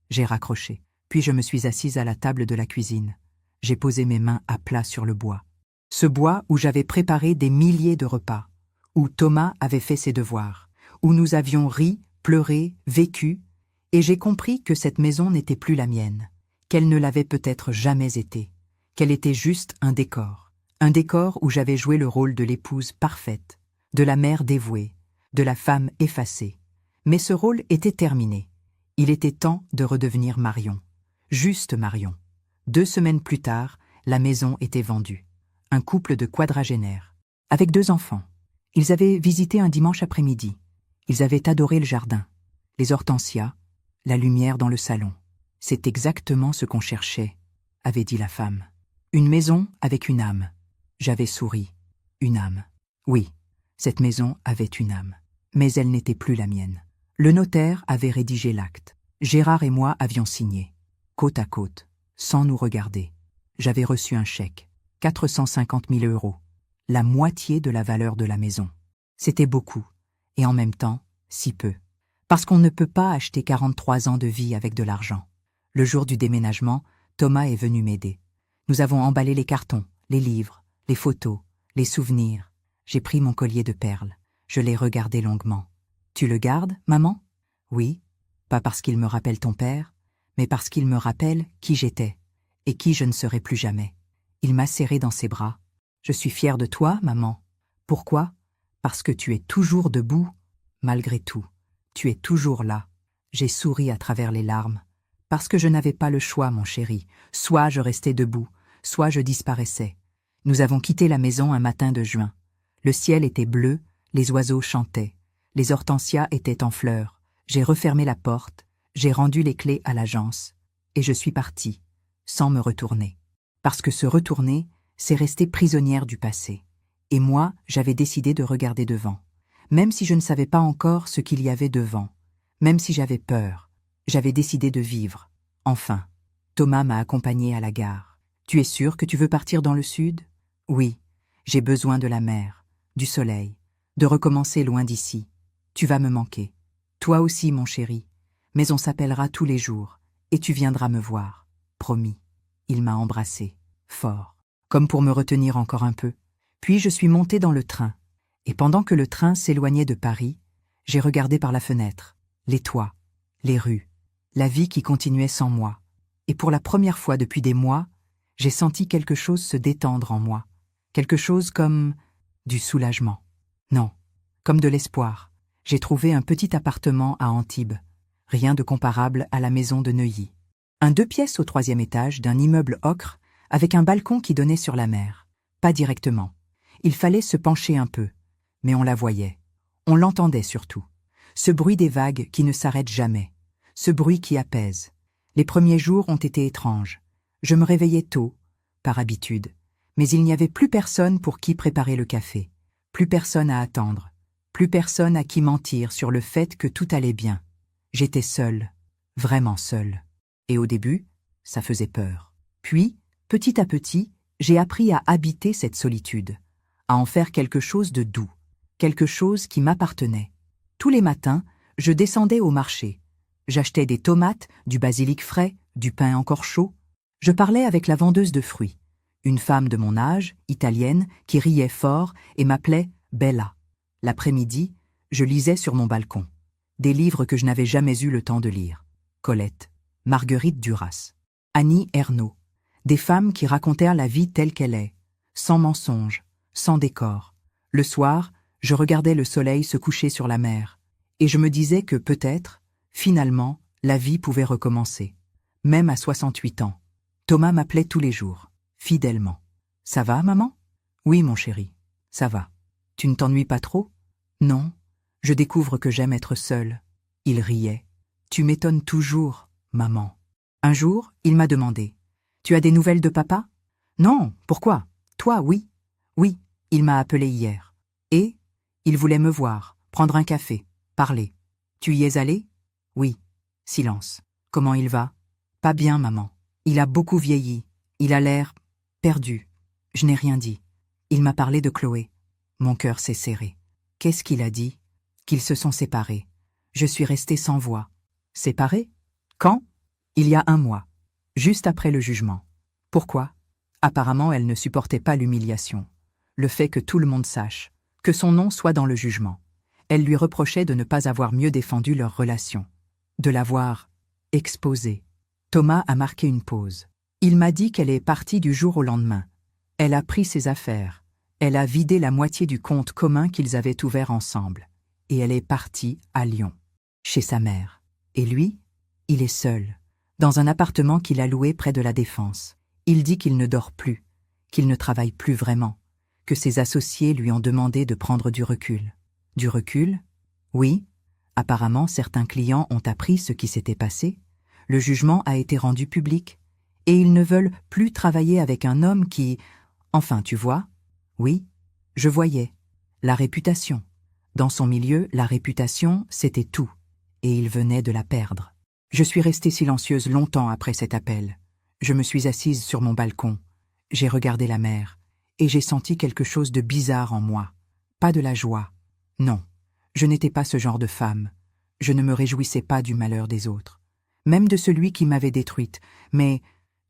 [SPEAKER 1] J'ai raccroché. Puis je me suis assise à la table de la cuisine. J'ai posé mes mains à plat sur le bois. Ce bois où j'avais préparé des milliers de repas, où Thomas avait fait ses devoirs, où nous avions ri, pleuré, vécu, et j'ai compris que cette maison n'était plus la mienne, qu'elle ne l'avait peut-être jamais été, qu'elle était juste un décor où j'avais joué le rôle de l'épouse parfaite, de la mère dévouée, de la femme effacée. Mais ce rôle était terminé. Il était temps de redevenir Marion, juste Marion. 2 semaines plus tard, la maison était vendue. Un couple de quadragénaires, avec 2 enfants. Ils avaient visité un dimanche après-midi. Ils avaient adoré le jardin, les hortensias, la lumière dans le salon. C'est exactement ce qu'on cherchait, avait dit la femme. Une maison avec une âme. J'avais souri. Une âme. Oui, cette maison avait une âme. Mais elle n'était plus la mienne. Le notaire avait rédigé l'acte. Gérard et moi avions signé, côte à côte, sans nous regarder. J'avais reçu un chèque, 450 000 €, la moitié de la valeur de la maison. C'était beaucoup, et en même temps, si peu. Parce qu'on ne peut pas acheter 43 ans de vie avec de l'argent. Le jour du déménagement, Thomas est venu m'aider. Nous avons emballé les cartons, les livres, les photos, les souvenirs. J'ai pris mon collier de perles. Je l'ai regardé longuement. « Tu le gardes, maman ?»« Oui, pas parce qu'il me rappelle ton père, mais parce qu'il me rappelle qui j'étais, et qui je ne serai plus jamais. » Il m'a serré dans ses bras. « Je suis fière de toi, maman. Pourquoi? Parce que tu es toujours debout, malgré tout. Tu es toujours là. » J'ai souri à travers les larmes. Parce que je n'avais pas le choix, mon chéri. Soit je restais debout, soit je disparaissais. Nous avons quitté la maison un matin de juin. Le ciel était bleu, les oiseaux chantaient. Les hortensias étaient en fleurs. J'ai refermé la porte, j'ai rendu les clés à l'agence, et je suis partie, sans me retourner. Parce que se retourner, c'est rester prisonnière du passé. Et moi, j'avais décidé de regarder devant. Même si je ne savais pas encore ce qu'il y avait devant, même si j'avais peur, j'avais décidé de vivre. Enfin, Thomas m'a accompagnée à la gare. « Tu es sûr que tu veux partir dans le sud ?»« Oui, j'ai besoin de la mer, du soleil, de recommencer loin d'ici. Tu vas me manquer. Toi aussi, mon chéri. Mais on s'appellera tous les jours, et tu viendras me voir. Promis. » Il m'a embrassée, fort, comme pour me retenir encore un peu. Puis je suis montée dans le train, et pendant que le train s'éloignait de Paris, j'ai regardé par la fenêtre. les toits, les rues, la vie qui continuait sans moi. Et pour la première fois depuis des mois, j'ai senti quelque chose se détendre en moi. Quelque chose comme du soulagement. Non, comme de l'espoir. J'ai trouvé un petit appartement à Antibes. Rien de comparable à la maison de Neuilly. Un 2 pièces au 3e étage d'un immeuble ocre avec un balcon qui donnait sur la mer. Pas directement. Il fallait se pencher un peu. Mais on la voyait. On l'entendait surtout. Ce bruit des vagues qui ne s'arrête jamais. Ce bruit qui apaise. Les premiers jours ont été étranges. Je me réveillais tôt, par habitude. Mais il n'y avait plus personne pour qui préparer le café. Plus personne à attendre. Plus personne à qui mentir sur le fait que tout allait bien. J'étais seule. Vraiment seule. Et au début, ça faisait peur. Puis, petit à petit, j'ai appris à habiter cette solitude. À en faire quelque chose de doux. Quelque chose qui m'appartenait. Tous les matins, je descendais au marché. J'achetais des tomates, du basilic frais, du pain encore chaud. Je parlais avec la vendeuse de fruits. Une femme de mon âge, italienne, qui riait fort et m'appelait Bella. L'après-midi, je lisais sur mon balcon. Des livres que je n'avais jamais eu le temps de lire. Colette, Marguerite Duras, Annie Ernaux. Des femmes qui racontèrent la vie telle qu'elle est, sans mensonge, sans décor. Le soir, je regardais le soleil se coucher sur la mer, et je me disais que peut-être, finalement, la vie pouvait recommencer. Même à 68 ans. Thomas m'appelait tous les jours, fidèlement. « Ça va, maman ?»« Oui, mon chéri, ça va. Tu ne t'ennuies pas trop ?»« Non, je découvre que j'aime être seule. » Il riait. « Tu m'étonnes toujours, maman. » Un jour, il m'a demandé. « Tu as des nouvelles de papa ?»« Non, pourquoi ? Toi, oui. » « Oui, il m'a appelé hier. Et il voulait me voir, prendre un café, parler. Tu y es allé ? Oui. Silence. Comment il va ? Pas bien, maman. Il a beaucoup vieilli. Il a l'air perdu. Je n'ai rien dit. Il m'a parlé de Chloé. Mon cœur s'est serré. Qu'est-ce qu'il a dit ? Qu'ils se sont séparés. Je suis restée sans voix. Séparés ? Quand ? Il y a 1 mois. Juste après le jugement. Pourquoi ? Apparemment, elle ne supportait pas l'humiliation. Le fait que tout le monde sache, que son nom soit dans le jugement. Elle lui reprochait de ne pas avoir mieux défendu leur relation, de l'avoir exposée. Thomas a marqué une pause. Il m'a dit qu'elle est partie du jour au lendemain. Elle a pris ses affaires. Elle a vidé la moitié du compte commun qu'ils avaient ouvert ensemble. Et elle est partie à Lyon, chez sa mère. Et lui, il est seul, dans un appartement qu'il a loué près de la Défense. Il dit qu'il ne dort plus, qu'il ne travaille plus vraiment, que ses associés lui ont demandé de prendre du recul. Du recul ? Oui. Apparemment, certains clients ont appris ce qui s'était passé. Le jugement a été rendu public. Et ils ne veulent plus travailler avec un homme qui... Enfin, tu vois ? Oui, je voyais. La réputation. Dans son milieu, la réputation, c'était tout. Et il venait de la perdre. Je suis restée silencieuse longtemps après cet appel. Je me suis assise sur mon balcon. J'ai regardé la mer. Et j'ai senti quelque chose de bizarre en moi. Pas de la joie. Non, je n'étais pas ce genre de femme. Je ne me réjouissais pas du malheur des autres. Même de celui qui m'avait détruite, mais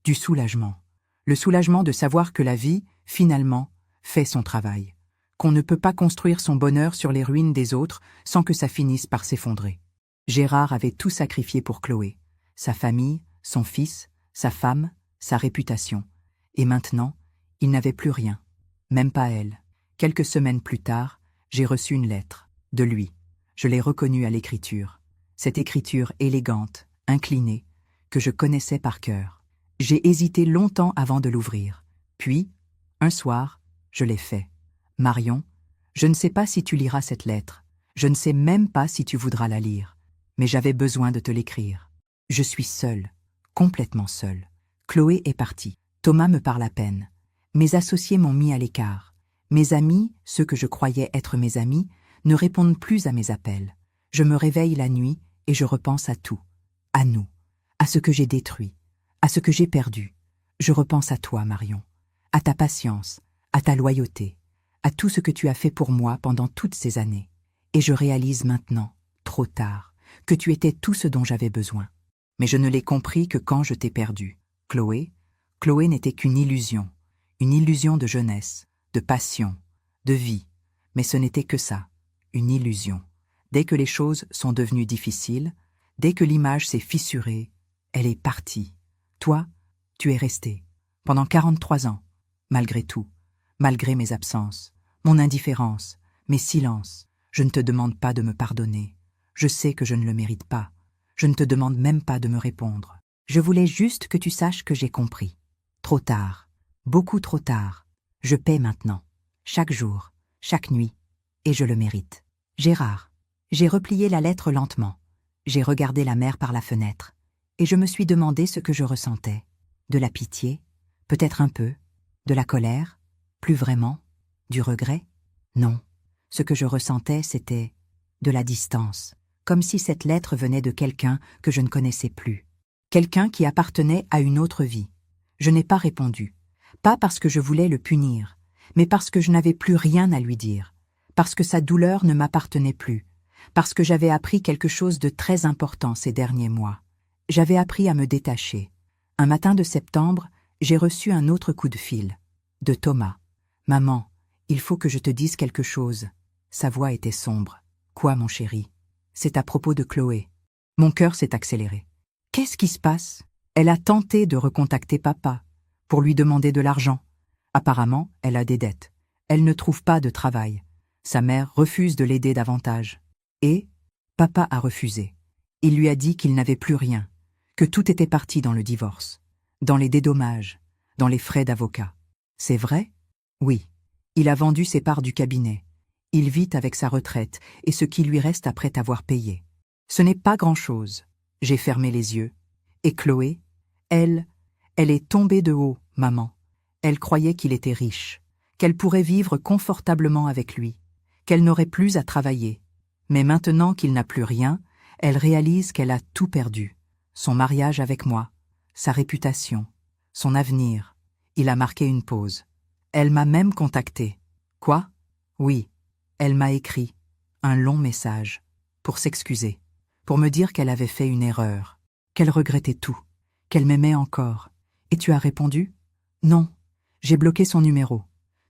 [SPEAKER 1] du soulagement. Le soulagement de savoir que la vie, finalement, fait son travail. Qu'on ne peut pas construire son bonheur sur les ruines des autres sans que ça finisse par s'effondrer. Gérard avait tout sacrifié pour Chloé. Sa famille, son fils, sa femme, sa réputation. Et maintenant, il n'avait plus rien. Même pas elle. Quelques semaines plus tard, j'ai reçu une lettre, de lui. Je l'ai reconnue à l'écriture. Cette écriture élégante, inclinée, que je connaissais par cœur. J'ai hésité longtemps avant de l'ouvrir. Puis, un soir, je l'ai fait. Marion, je ne sais pas si tu liras cette lettre. Je ne sais même pas si tu voudras la lire. Mais j'avais besoin de te l'écrire. Je suis seule, complètement seule. Chloé est partie. Thomas me parle à peine. Mes associés m'ont mis à l'écart. Mes amis, ceux que je croyais être mes amis, ne répondent plus à mes appels. Je me réveille la nuit et je repense à tout. À nous. À ce que j'ai détruit. À ce que j'ai perdu. Je repense à toi, Marion. À ta patience. À ta loyauté. À tout ce que tu as fait pour moi pendant toutes ces années. Et je réalise maintenant, trop tard, que tu étais tout ce dont j'avais besoin. Mais je ne l'ai compris que quand je t'ai perdu. Chloé n'était qu'une illusion de jeunesse, de passion, de vie, mais ce n'était que ça, une illusion. Dès que les choses sont devenues difficiles, dès que l'image s'est fissurée, elle est partie. Toi, tu es resté. Pendant 43 ans, malgré tout, malgré mes absences, mon indifférence, mes silences, je ne te demande pas de me pardonner. Je sais que je ne le mérite pas. Je ne te demande même pas de me répondre. Je voulais juste que tu saches que j'ai compris. Trop tard, beaucoup trop tard. Je paie maintenant, chaque jour, chaque nuit, et je le mérite. Gérard. J'ai replié la lettre lentement. J'ai regardé la mer par la fenêtre, et je me suis demandé ce que je ressentais. De la pitié, peut-être un peu, de la colère, plus vraiment, du regret. Non, ce que je ressentais, c'était de la distance, comme si cette lettre venait de quelqu'un que je ne connaissais plus, quelqu'un qui appartenait à une autre vie. Je n'ai pas répondu, pas parce que je voulais le punir, mais parce que je n'avais plus rien à lui dire, parce que sa douleur ne m'appartenait plus, parce que j'avais appris quelque chose de très important ces derniers mois. J'avais appris à me détacher. Un matin de septembre, j'ai reçu un autre coup de fil, de Thomas. « Maman, il faut que je te dise quelque chose. » Sa voix était sombre. « Quoi, mon chéri ? » « C'est à propos de Chloé. » Mon cœur s'est accéléré. Qu'est-ce qui se passe ? Elle a tenté de recontacter papa, pour lui demander de l'argent. Apparemment, elle a des dettes. Elle ne trouve pas de travail. Sa mère refuse de l'aider davantage. Et papa a refusé. Il lui a dit qu'il n'avait plus rien, que tout était parti dans le divorce, dans les dédommages, dans les frais d'avocat. C'est vrai ? Oui. Il a vendu ses parts du cabinet. Il vit avec sa retraite et ce qui lui reste après avoir payé. Ce n'est pas grand-chose. J'ai fermé les yeux. Et Chloé, elle est tombée de haut, maman. Elle croyait qu'il était riche, qu'elle pourrait vivre confortablement avec lui, qu'elle n'aurait plus à travailler. Mais maintenant qu'il n'a plus rien, elle réalise qu'elle a tout perdu. Son mariage avec moi, sa réputation, son avenir. Il a marqué une pause. Elle m'a même contacté. Quoi ? Oui. Elle m'a écrit un long message pour s'excuser, pour me dire qu'elle avait fait une erreur, qu'elle regrettait tout, qu'elle m'aimait encore. Et tu as répondu ? Non, j'ai bloqué son numéro.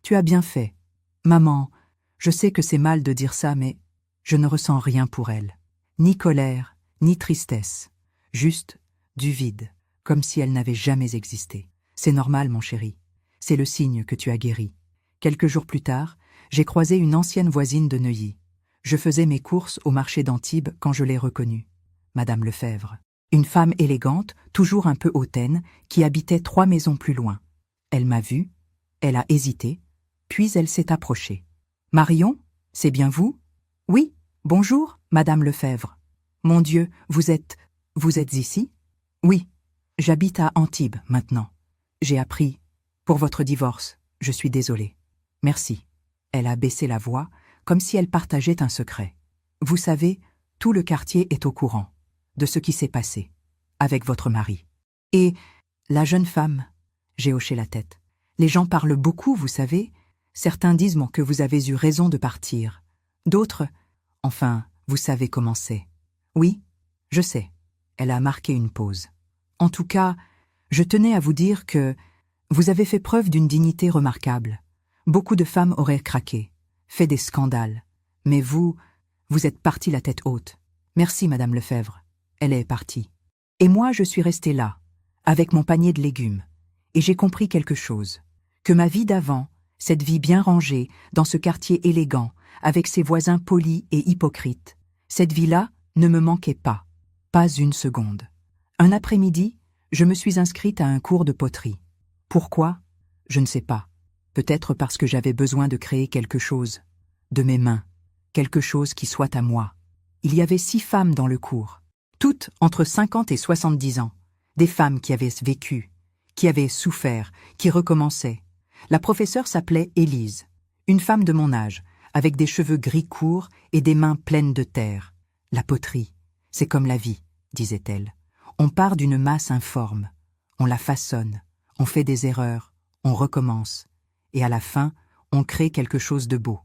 [SPEAKER 1] Tu as bien fait. Maman, je sais que c'est mal de dire ça, mais je ne ressens rien pour elle. Ni colère, ni tristesse. Juste du vide, comme si elle n'avait jamais existé. C'est normal, mon chéri. C'est le signe que tu as guéri. Quelques jours plus tard, j'ai croisé une ancienne voisine de Neuilly. Je faisais mes courses au marché d'Antibes quand je l'ai reconnue. Madame Lefebvre. Une femme élégante, toujours un peu hautaine, qui habitait 3 maisons plus loin. Elle m'a vue, elle a hésité, puis elle s'est approchée. « Marion, c'est bien vous ? » ?»« Oui, bonjour, Madame Lefebvre. »« Mon Dieu, vous êtes ici ? » ?»« Oui, j'habite à Antibes maintenant. J'ai appris, pour votre divorce, je suis désolée. Merci. » Elle a baissé la voix, comme si elle partageait un secret. « Vous savez, tout le quartier est au courant de ce qui s'est passé, avec votre mari. » Et la jeune femme, j'ai hoché la tête. « Les gens parlent beaucoup, vous savez. Certains disent que vous avez eu raison de partir. D'autres, enfin, vous savez comment c'est. » « Oui, je sais. » Elle a marqué une pause. « En tout cas, je tenais à vous dire que vous avez fait preuve d'une dignité remarquable. Beaucoup de femmes auraient craqué, fait des scandales. Mais vous êtes partie la tête haute. Merci, Madame Lefebvre. » Elle est partie. Et moi, je suis restée là, avec mon panier de légumes. Et j'ai compris quelque chose. Que ma vie d'avant, cette vie bien rangée, dans ce quartier élégant, avec ses voisins polis et hypocrites, cette vie-là ne me manquait pas. Pas une seconde. Un après-midi, je me suis inscrite à un cours de poterie. Pourquoi ? Je ne sais pas. Peut-être parce que j'avais besoin de créer quelque chose, de mes mains, quelque chose qui soit à moi. Il y avait 6 femmes dans le cours, toutes entre 50 et 70 ans, des femmes qui avaient vécu, qui avaient souffert, qui recommençaient. La professeure s'appelait Élise, une femme de mon âge, avec des cheveux gris courts et des mains pleines de terre. La poterie, c'est comme la vie, disait-elle. On part d'une masse informe, on la façonne, on fait des erreurs, on recommence. Et à la fin, on crée quelque chose de beau,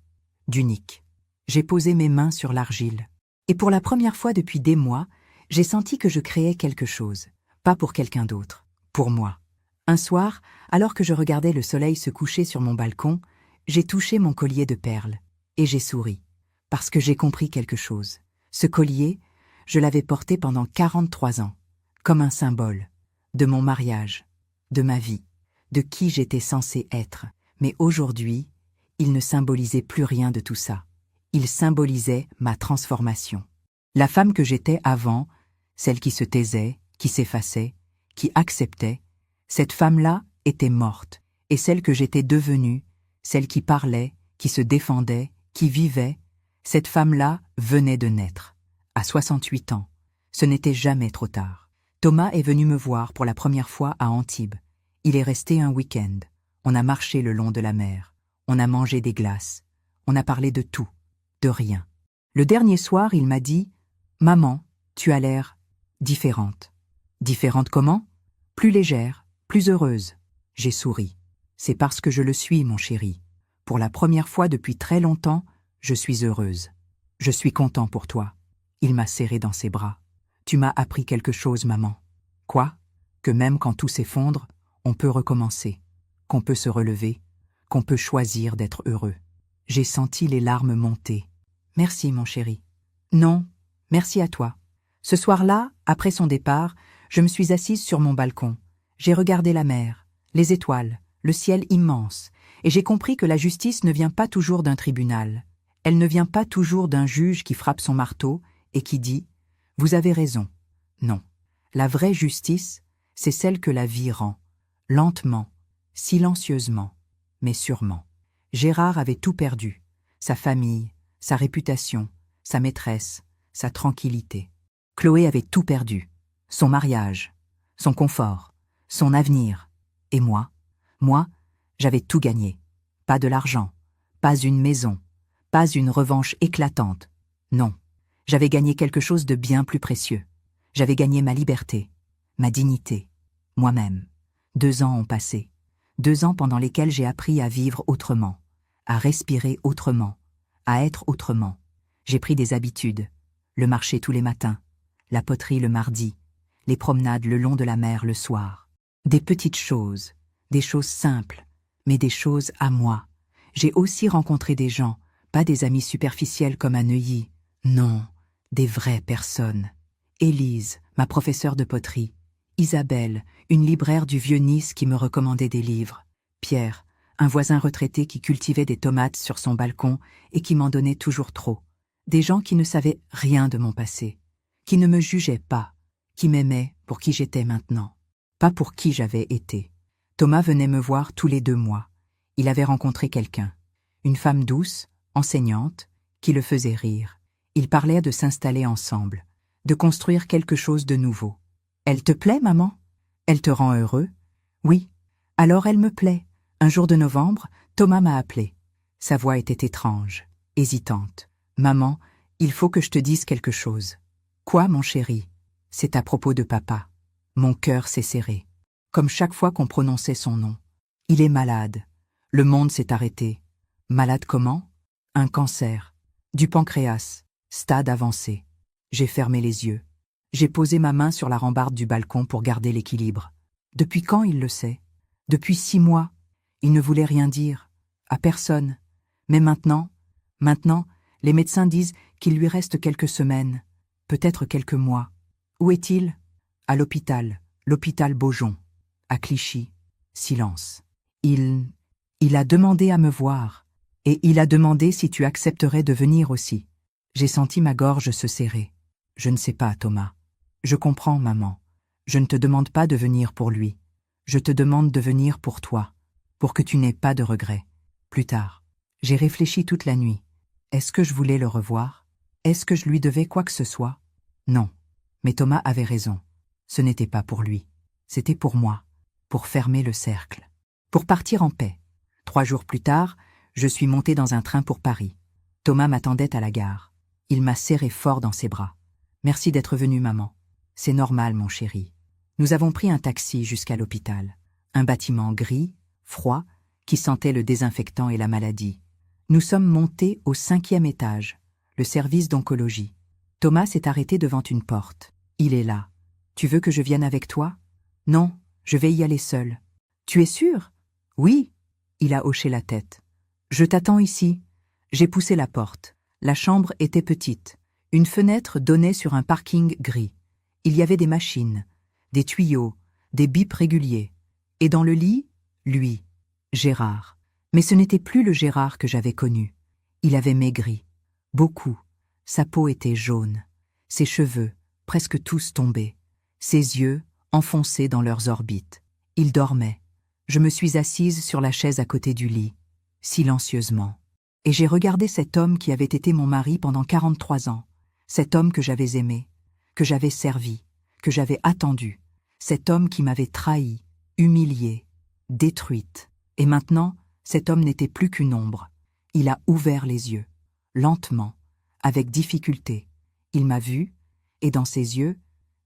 [SPEAKER 1] d'unique. J'ai posé mes mains sur l'argile. Et pour la première fois depuis des mois, j'ai senti que je créais quelque chose. Pas pour quelqu'un d'autre, pour moi. Un soir, alors que je regardais le soleil se coucher sur mon balcon, j'ai touché mon collier de perles. Et j'ai souri. Parce que j'ai compris quelque chose. Ce collier, je l'avais porté pendant 43 ans, comme un symbole, de mon mariage, de ma vie, de qui j'étais censée être. Mais aujourd'hui, il ne symbolisait plus rien de tout ça. Il symbolisait ma transformation. La femme que j'étais avant, celle qui se taisait, qui s'effaçait, qui acceptait, cette femme-là était morte. Et celle que j'étais devenue, celle qui parlait, qui se défendait, qui vivait, cette femme-là venait de naître. À 68 ans, ce n'était jamais trop tard. Thomas est venu me voir pour la première fois à Antibes. Il est resté un week-end. On a marché le long de la mer. On a mangé des glaces. On a parlé de tout, de rien. Le dernier soir, il m'a dit « Maman, tu as l'air différente. » Différente comment? Plus légère, plus heureuse. J'ai souri. C'est parce que je le suis, mon chéri. Pour la première fois depuis très longtemps, je suis heureuse. Je suis content pour toi. Il m'a serré dans ses bras. Tu m'as appris quelque chose, maman. Quoi? Que même quand tout s'effondre, on peut recommencer, qu'on peut se relever, qu'on peut choisir d'être heureux. J'ai senti les larmes monter. Merci, mon chéri. Non, merci à toi. Ce soir-là, après son départ, je me suis assise sur mon balcon. J'ai regardé la mer, les étoiles, le ciel immense, et j'ai compris que la justice ne vient pas toujours d'un tribunal. Elle ne vient pas toujours d'un juge qui frappe son marteau et qui dit « Vous avez raison ». Non. La vraie justice, c'est celle que la vie rend, lentement, silencieusement, mais sûrement. Gérard avait tout perdu, sa famille, sa réputation, sa maîtresse, sa tranquillité. Chloé avait tout perdu, son mariage, son confort, son avenir. Et moi, j'avais tout gagné. Pas de l'argent, pas une maison, pas une revanche éclatante. Non, j'avais gagné quelque chose de bien plus précieux. J'avais gagné ma liberté, ma dignité, moi-même. 2 ans ont passé. 2 ans pendant lesquels j'ai appris à vivre autrement, à respirer autrement, à être autrement. J'ai pris des habitudes. Le marché tous les matins, la poterie le mardi, les promenades le long de la mer le soir. Des petites choses, des choses simples, mais des choses à moi. J'ai aussi rencontré des gens, pas des amis superficiels comme à Neuilly. Non, des vraies personnes. Élise, ma professeure de poterie. Isabelle, une libraire du Vieux-Nice qui me recommandait des livres. Pierre, un voisin retraité qui cultivait des tomates sur son balcon et qui m'en donnait toujours trop. Des gens qui ne savaient rien de mon passé, qui ne me jugeaient pas, qui m'aimaient pour qui j'étais maintenant, pas pour qui j'avais été. Thomas venait me voir tous les 2 mois. Il avait rencontré quelqu'un, une femme douce, enseignante, qui le faisait rire. Ils parlaient de s'installer ensemble, de construire quelque chose de nouveau. « Elle te plaît, maman? Elle te rend heureux? » « Oui. Alors elle me plaît. » Un jour de novembre, Thomas m'a appelé. Sa voix était étrange, hésitante. « Maman, il faut que je te dise quelque chose. »« Quoi, mon chéri? » ?»« C'est à propos de papa. » Mon cœur s'est serré, comme chaque fois qu'on prononçait son nom. Il est malade. Le monde s'est arrêté. Malade comment? Un cancer. Du pancréas. Stade avancé. J'ai fermé les yeux. J'ai posé ma main sur la rambarde du balcon pour garder l'équilibre. Depuis quand il le sait? Depuis 6 mois. Il ne voulait rien dire. À personne. Mais maintenant, les médecins disent qu'il lui reste quelques semaines, peut-être quelques mois. Où est-il? À l'hôpital Beaujon. À Clichy. Silence. Il a demandé à me voir. Et il a demandé si tu accepterais de venir aussi. J'ai senti ma gorge se serrer. Je ne sais pas, Thomas. Je comprends, maman. Je ne te demande pas de venir pour lui. Je te demande de venir pour toi, pour que tu n'aies pas de regrets. Plus tard, j'ai réfléchi toute la nuit. Est-ce que je voulais le revoir? Est-ce que je lui devais quoi que ce soit? Non. Mais Thomas avait raison. Ce n'était pas pour lui. C'était pour moi, pour fermer le cercle, pour partir en paix. 3 jours plus tard, je suis montée dans un train pour Paris. Thomas m'attendait à la gare. Il m'a serré fort dans ses bras. « Merci d'être venu, maman. C'est normal, mon chéri. » Nous avons pris un taxi jusqu'à l'hôpital. Un bâtiment gris, froid, qui sentait le désinfectant et la maladie. Nous sommes montés au 5e étage, le service d'oncologie. Thomas s'est arrêté devant une porte. Il est là. « Tu veux que je vienne avec toi? »« Non, je vais y aller seul. »« Tu es sûr? »« Oui. » Il a hoché la tête. « Je t'attends ici. » J'ai poussé la porte. La chambre était petite. Une fenêtre donnait sur un parking gris. Il y avait des machines, des tuyaux, des bips réguliers. Et dans le lit, lui, Gérard. Mais ce n'était plus le Gérard que j'avais connu. Il avait maigri. Beaucoup. Sa peau était jaune. Ses cheveux, presque tous tombés. Ses yeux, enfoncés dans leurs orbites. Il dormait. Je me suis assise sur la chaise à côté du lit, silencieusement. Et j'ai regardé cet homme qui avait été mon mari pendant 43 ans. Cet homme que j'avais aimé, que j'avais servi, que j'avais attendu. Cet homme qui m'avait trahi, humiliée, détruite. Et maintenant, cet homme n'était plus qu'une ombre. Il a ouvert les yeux, lentement, avec difficulté. Il m'a vue, et dans ses yeux,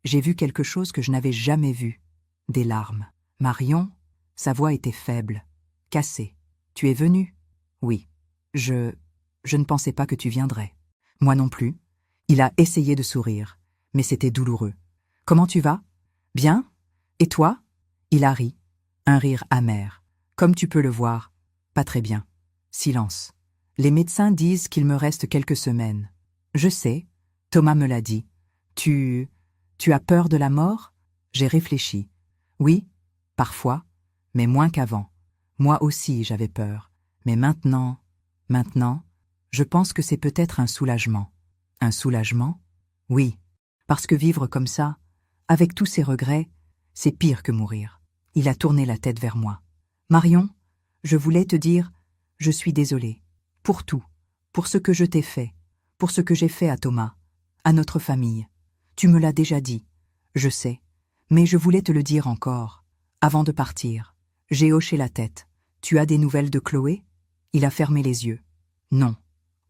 [SPEAKER 1] j'ai vu quelque chose que je n'avais jamais vu. Des larmes. Marion, sa voix était faible, cassée. Tu es venue? Oui. Je ne pensais pas que tu viendrais. Moi non plus. Il a essayé de sourire, mais c'était douloureux. Comment tu vas? Bien? Et toi? Il a ri, un rire amer. Comme tu peux le voir, pas très bien. Silence. Les médecins disent qu'il me reste quelques semaines. Je sais, Thomas me l'a dit. Tu as peur de la mort? J'ai réfléchi. Oui, parfois, mais moins qu'avant. Moi aussi j'avais peur. Mais maintenant, je pense que c'est peut-être un soulagement. Un soulagement? Oui, parce que vivre comme ça, avec tous ces regrets, c'est pire que mourir. Il a tourné la tête vers moi. Marion, je voulais te dire, je suis désolée. Pour tout, pour ce que je t'ai fait, pour ce que j'ai fait à Thomas, à notre famille. Tu me l'as déjà dit, je sais, mais je voulais te le dire encore. Avant de partir, j'ai hoché la tête. Tu as des nouvelles de Chloé? Il a fermé les yeux. Non,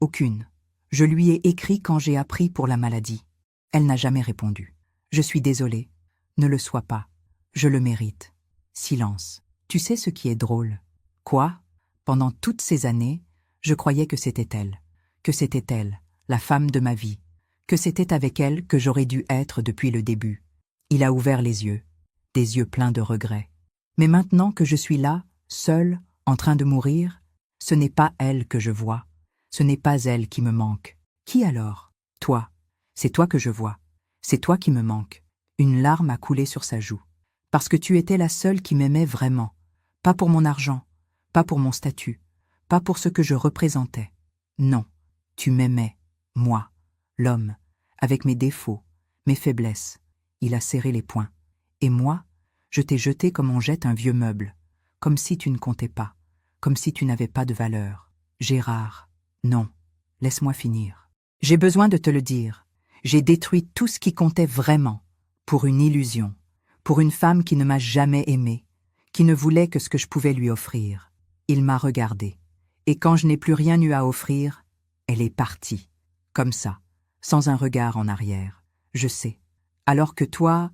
[SPEAKER 1] aucune. Je lui ai écrit quand j'ai appris pour la maladie. Elle n'a jamais répondu. Je suis désolée. Ne le sois pas. Je le mérite. Silence. Tu sais ce qui est drôle? Quoi? Pendant toutes ces années, je croyais que c'était elle, la femme de ma vie, que c'était avec elle que j'aurais dû être depuis le début. Il a ouvert les yeux, des yeux pleins de regrets. Mais maintenant que je suis là, seule, en train de mourir, ce n'est pas elle que je vois. Ce n'est pas elle qui me manque. Qui alors? Toi. C'est toi que je vois. C'est toi qui me manque. Une larme a coulé sur sa joue. Parce que tu étais la seule qui m'aimait vraiment. Pas pour mon argent, pas pour mon statut, pas pour ce que je représentais. Non, tu m'aimais, moi, l'homme, avec mes défauts, mes faiblesses. Il a serré les poings. Et moi, je t'ai jeté comme on jette un vieux meuble, comme si tu ne comptais pas, comme si tu n'avais pas de valeur. Gérard, non, laisse-moi finir. J'ai besoin de te le dire. J'ai détruit tout ce qui comptait vraiment, pour une illusion, pour une femme qui ne m'a jamais aimée, qui ne voulait que ce que je pouvais lui offrir. Il m'a regardé. Et quand je n'ai plus rien eu à offrir, elle est partie, comme ça, sans un regard en arrière. Je sais. Alors que toi,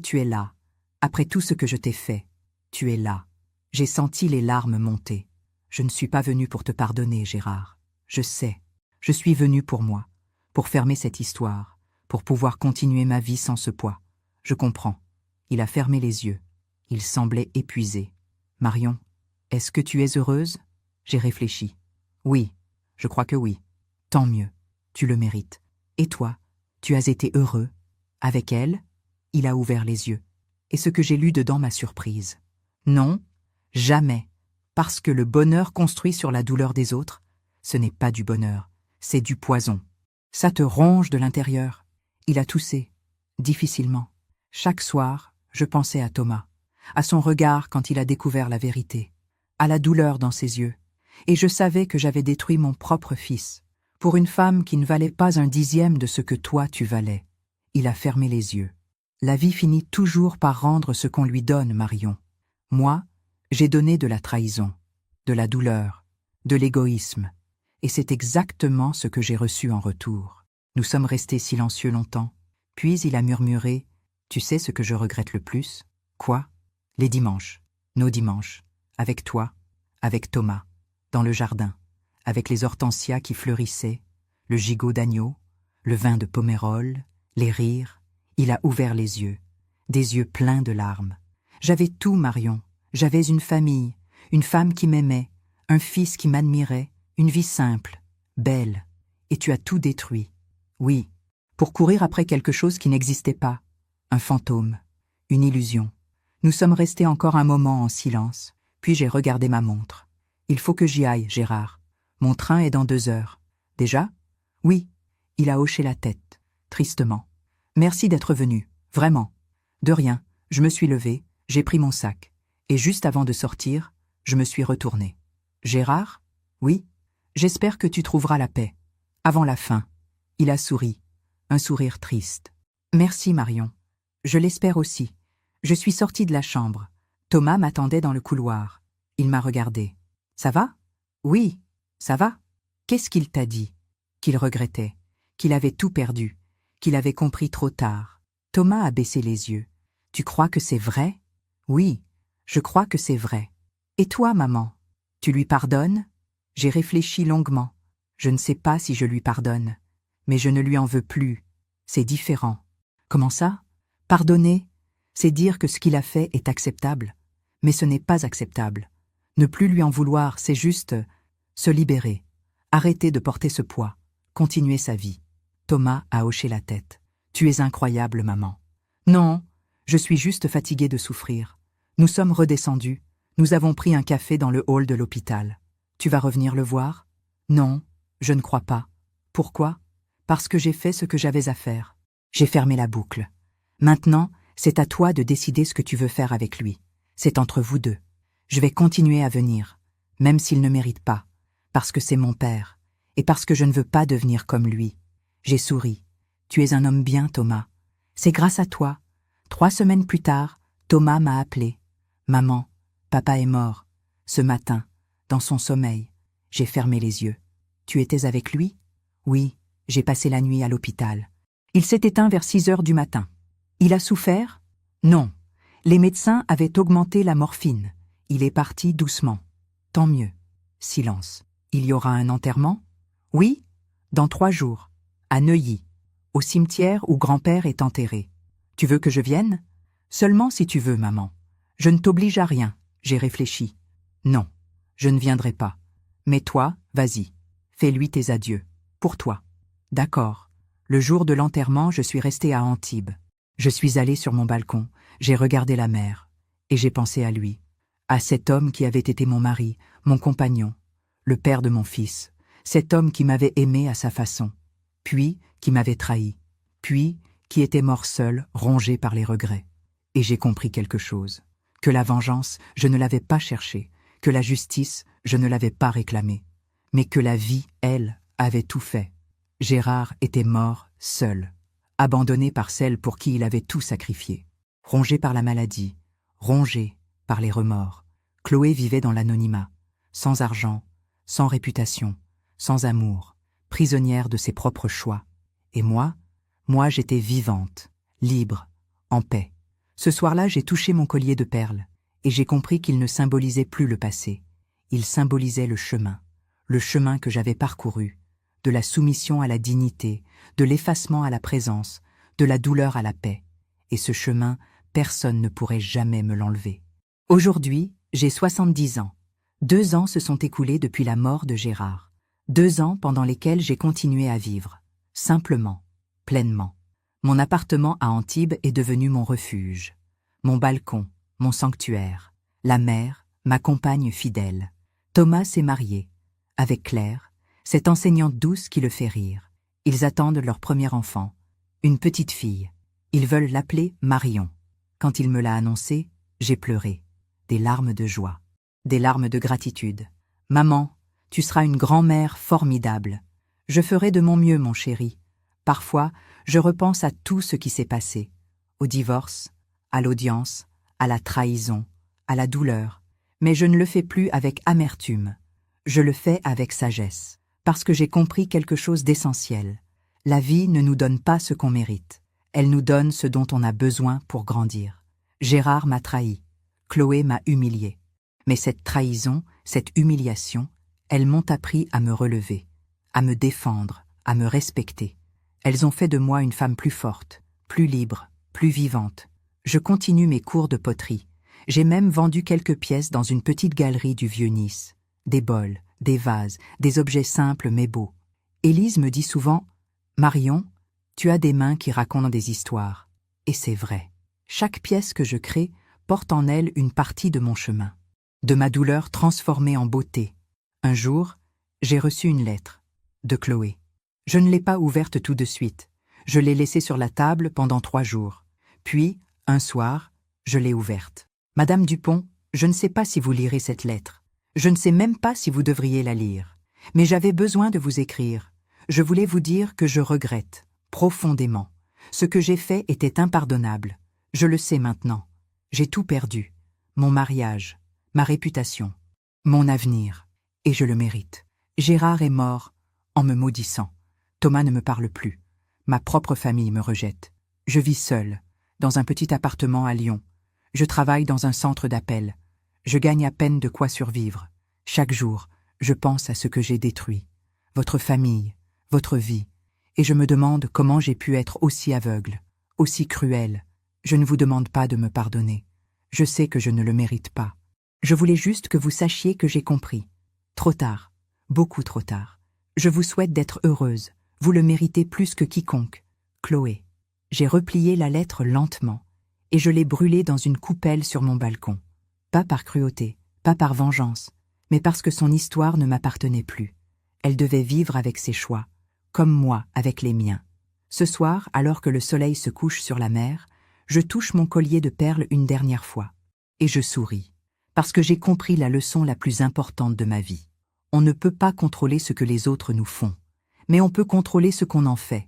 [SPEAKER 1] tu es là. Après tout ce que je t'ai fait, tu es là. J'ai senti les larmes monter. Je ne suis pas venue pour te pardonner, Gérard. Je sais. Je suis venue pour moi, pour fermer cette histoire, pour pouvoir continuer ma vie sans ce poids. Je comprends. Il a fermé les yeux. Il semblait épuisé. Marion, est-ce que tu es heureuse? J'ai réfléchi. Oui, je crois que oui. Tant mieux. Tu le mérites. Et toi, tu as été heureux? Avec elle? Il a ouvert les yeux. Et ce que j'ai lu dedans m'a surprise. Non, jamais. Parce que le bonheur construit sur la douleur des autres, ce n'est pas du bonheur, c'est du poison. Ça te ronge de l'intérieur. Il a toussé, difficilement. Chaque soir, je pensais à Thomas, à son regard quand il a découvert la vérité, à la douleur dans ses yeux. Et je savais que j'avais détruit mon propre fils, pour une femme qui ne valait pas un dixième de ce que toi tu valais. Il a fermé les yeux. La vie finit toujours par rendre ce qu'on lui donne, Marion. Moi, j'ai donné de la trahison, de la douleur, de l'égoïsme. Et c'est exactement ce que j'ai reçu en retour. Nous sommes restés silencieux longtemps. Puis il a murmuré « Tu sais ce que je regrette le plus? Quoi? Les dimanches, nos dimanches, avec toi, avec Thomas, dans le jardin, avec les hortensias qui fleurissaient, le gigot d'agneau, le vin de Pomerol, les rires. Il a ouvert les yeux, des yeux pleins de larmes. J'avais tout, Marion. J'avais une famille, une femme qui m'aimait, un fils qui m'admirait, une vie simple, belle. Et tu as tout détruit. Oui, pour courir après quelque chose qui n'existait pas. Un fantôme, une illusion. Nous sommes restés encore un moment en silence, puis j'ai regardé ma montre. Il faut que j'y aille, Gérard. Mon train est dans 2 heures. Déjà? Oui. Il a hoché la tête, tristement. Merci d'être venu, vraiment. De rien, je me suis levé, j'ai pris mon sac. Et juste avant de sortir, je me suis retourné. Gérard? Oui? J'espère que tu trouveras la paix. Avant la fin. Il a souri. Un sourire triste. Merci, Marion. Je l'espère aussi. Je suis sortie de la chambre. Thomas m'attendait dans le couloir. Il m'a regardé. Ça va? Oui, ça va. Qu'est-ce qu'il t'a dit? Qu'il regrettait, qu'il avait tout perdu, qu'il avait compris trop tard. Thomas a baissé les yeux. Tu crois que c'est vrai? Oui, je crois que c'est vrai. Et toi, maman? Tu lui pardonnes? J'ai réfléchi longuement. Je ne sais pas si je lui pardonne. Mais je ne lui en veux plus. C'est différent. Comment ça? Pardonner, c'est dire que ce qu'il a fait est acceptable. Mais ce n'est pas acceptable. Ne plus lui en vouloir, c'est juste se libérer. Arrêter de porter ce poids. Continuer sa vie. Thomas a hoché la tête. Tu es incroyable, maman. Non, je suis juste fatiguée de souffrir. Nous sommes redescendus. Nous avons pris un café dans le hall de l'hôpital. Tu vas revenir le voir? Non, je ne crois pas. Pourquoi? Parce que j'ai fait ce que j'avais à faire. J'ai fermé la boucle. Maintenant, c'est à toi de décider ce que tu veux faire avec lui. C'est entre vous deux. Je vais continuer à venir, même s'il ne mérite pas, parce que c'est mon père, et parce que je ne veux pas devenir comme lui. J'ai souri. Tu es un homme bien, Thomas. C'est grâce à toi. 3 semaines plus tard, Thomas m'a appelé. Maman, papa est mort. Ce matin, dans son sommeil, j'ai fermé les yeux. Tu étais avec lui? Oui, j'ai passé la nuit à l'hôpital. Il s'est éteint vers 6 heures du matin. Il a souffert? Non. Les médecins avaient augmenté la morphine. Il est parti doucement. Tant mieux. Silence. Il y aura un enterrement? Oui, dans 3 jours. À Neuilly, au cimetière où grand-père est enterré. Tu veux que je vienne? Seulement si tu veux, maman. Je ne t'oblige à rien, j'ai réfléchi. Non, je ne viendrai pas. Mais toi, vas-y. Fais-lui tes adieux. Pour toi. D'accord. Le jour de l'enterrement, je suis restée à Antibes. Je suis allée sur mon balcon, j'ai regardé la mer, et j'ai pensé à lui, à cet homme qui avait été mon mari, mon compagnon, le père de mon fils, cet homme qui m'avait aimé à sa façon, puis qui m'avait trahi, puis qui était mort seul, rongé par les regrets. Et j'ai compris quelque chose, que la vengeance, je ne l'avais pas cherchée, que la justice, je ne l'avais pas réclamée, mais que la vie, elle, avait tout fait. Gérard était mort seul, abandonné par celle pour qui il avait tout sacrifié, rongé par la maladie, rongé par les remords. Chloé vivait dans l'anonymat, sans argent, sans réputation, sans amour, prisonnière de ses propres choix. Et moi j'étais vivante, libre, en paix. Ce soir-là, j'ai touché mon collier de perles, et j'ai compris qu'il ne symbolisait plus le passé. Il symbolisait le chemin que j'avais parcouru, de la soumission à la dignité, de l'effacement à la présence, de la douleur à la paix. Et ce chemin, personne ne pourrait jamais me l'enlever. Aujourd'hui, j'ai 70 ans. 2 ans se sont écoulés depuis la mort de Gérard. 2 ans pendant lesquels j'ai continué à vivre, simplement, pleinement. Mon appartement à Antibes est devenu mon refuge, mon balcon, mon sanctuaire, la mer, ma compagne fidèle. Thomas s'est marié, avec Claire, cette enseignante douce qui le fait rire. Ils attendent leur premier enfant, une petite fille. Ils veulent l'appeler Marion. Quand il me l'a annoncé, j'ai pleuré, des larmes de joie, des larmes de gratitude. Maman, tu seras une grand-mère formidable. Je ferai de mon mieux, mon chéri. Parfois, je repense à tout ce qui s'est passé, au divorce, à l'audience, à la trahison, à la douleur, mais je ne le fais plus avec amertume. Je le fais avec sagesse, parce que j'ai compris quelque chose d'essentiel. La vie ne nous donne pas ce qu'on mérite. Elle nous donne ce dont on a besoin pour grandir. Gérard m'a trahi. Chloé m'a humilié. Mais cette trahison, cette humiliation, elles m'ont appris à me relever, à me défendre, à me respecter. Elles ont fait de moi une femme plus forte, plus libre, plus vivante. Je continue mes cours de poterie. J'ai même vendu quelques pièces dans une petite galerie du Vieux-Nice. Des bols, des vases, des objets simples mais beaux. Élise me dit souvent « Marion, Tu as des mains qui racontent des histoires. Et c'est vrai. Chaque pièce que je crée porte en elle une partie de mon chemin, de ma douleur transformée en beauté. Un jour, j'ai reçu une lettre de Chloé. Je ne l'ai pas ouverte tout de suite. Je l'ai laissée sur la table pendant 3 jours. Puis, un soir, je l'ai ouverte. Madame Dupont, je ne sais pas si vous lirez cette lettre. Je ne sais même pas si vous devriez la lire. Mais j'avais besoin de vous écrire. Je voulais vous dire que je regrette, profondément. Ce que j'ai fait était impardonnable. Je le sais maintenant. J'ai tout perdu. Mon mariage, ma réputation, mon avenir. Et je le mérite. Gérard est mort en me maudissant. Thomas ne me parle plus. Ma propre famille me rejette. Je vis seule, dans un petit appartement à Lyon. Je travaille dans un centre d'appel. Je gagne à peine de quoi survivre. Chaque jour, je pense à ce que j'ai détruit. Votre famille, votre vie. Et je me demande comment j'ai pu être aussi aveugle, aussi cruelle. Je ne vous demande pas de me pardonner. Je sais que je ne le mérite pas. Je voulais juste que vous sachiez que j'ai compris. Trop tard, beaucoup trop tard. Je vous souhaite d'être heureuse. Vous le méritez plus que quiconque. Chloé. J'ai replié la lettre lentement, et je l'ai brûlée dans une coupelle sur mon balcon. Pas par cruauté, pas par vengeance, mais parce que son histoire ne m'appartenait plus. Elle devait vivre avec ses choix, comme moi avec les miens. Ce soir, alors que le soleil se couche sur la mer, je touche mon collier de perles une dernière fois. Et je souris, parce que j'ai compris la leçon la plus importante de ma vie. On ne peut pas contrôler ce que les autres nous font, mais on peut contrôler ce qu'on en fait.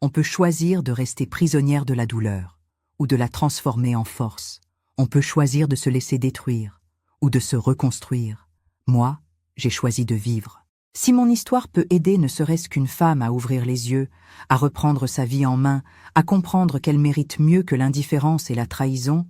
[SPEAKER 1] On peut choisir de rester prisonnière de la douleur, ou de la transformer en force. On peut choisir de se laisser détruire, ou de se reconstruire. Moi, j'ai choisi de vivre. Si mon histoire peut aider ne serait-ce qu'une femme à ouvrir les yeux, à reprendre sa vie en main, à comprendre qu'elle mérite mieux que l'indifférence et la trahison,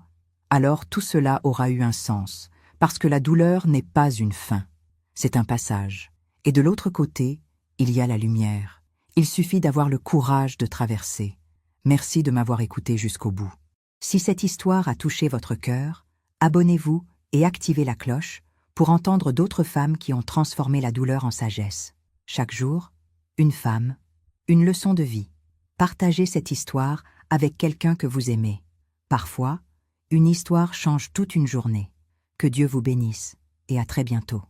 [SPEAKER 1] alors tout cela aura eu un sens, parce que la douleur n'est pas une fin, c'est un passage. Et de l'autre côté, il y a la lumière. Il suffit d'avoir le courage de traverser. Merci de m'avoir écouté jusqu'au bout. Si cette histoire a touché votre cœur, abonnez-vous et activez la cloche pour entendre d'autres femmes qui ont transformé la douleur en sagesse. Chaque jour, une femme, une leçon de vie. Partagez cette histoire avec quelqu'un que vous aimez. Parfois, une histoire change toute une journée. Que Dieu vous bénisse et à très bientôt.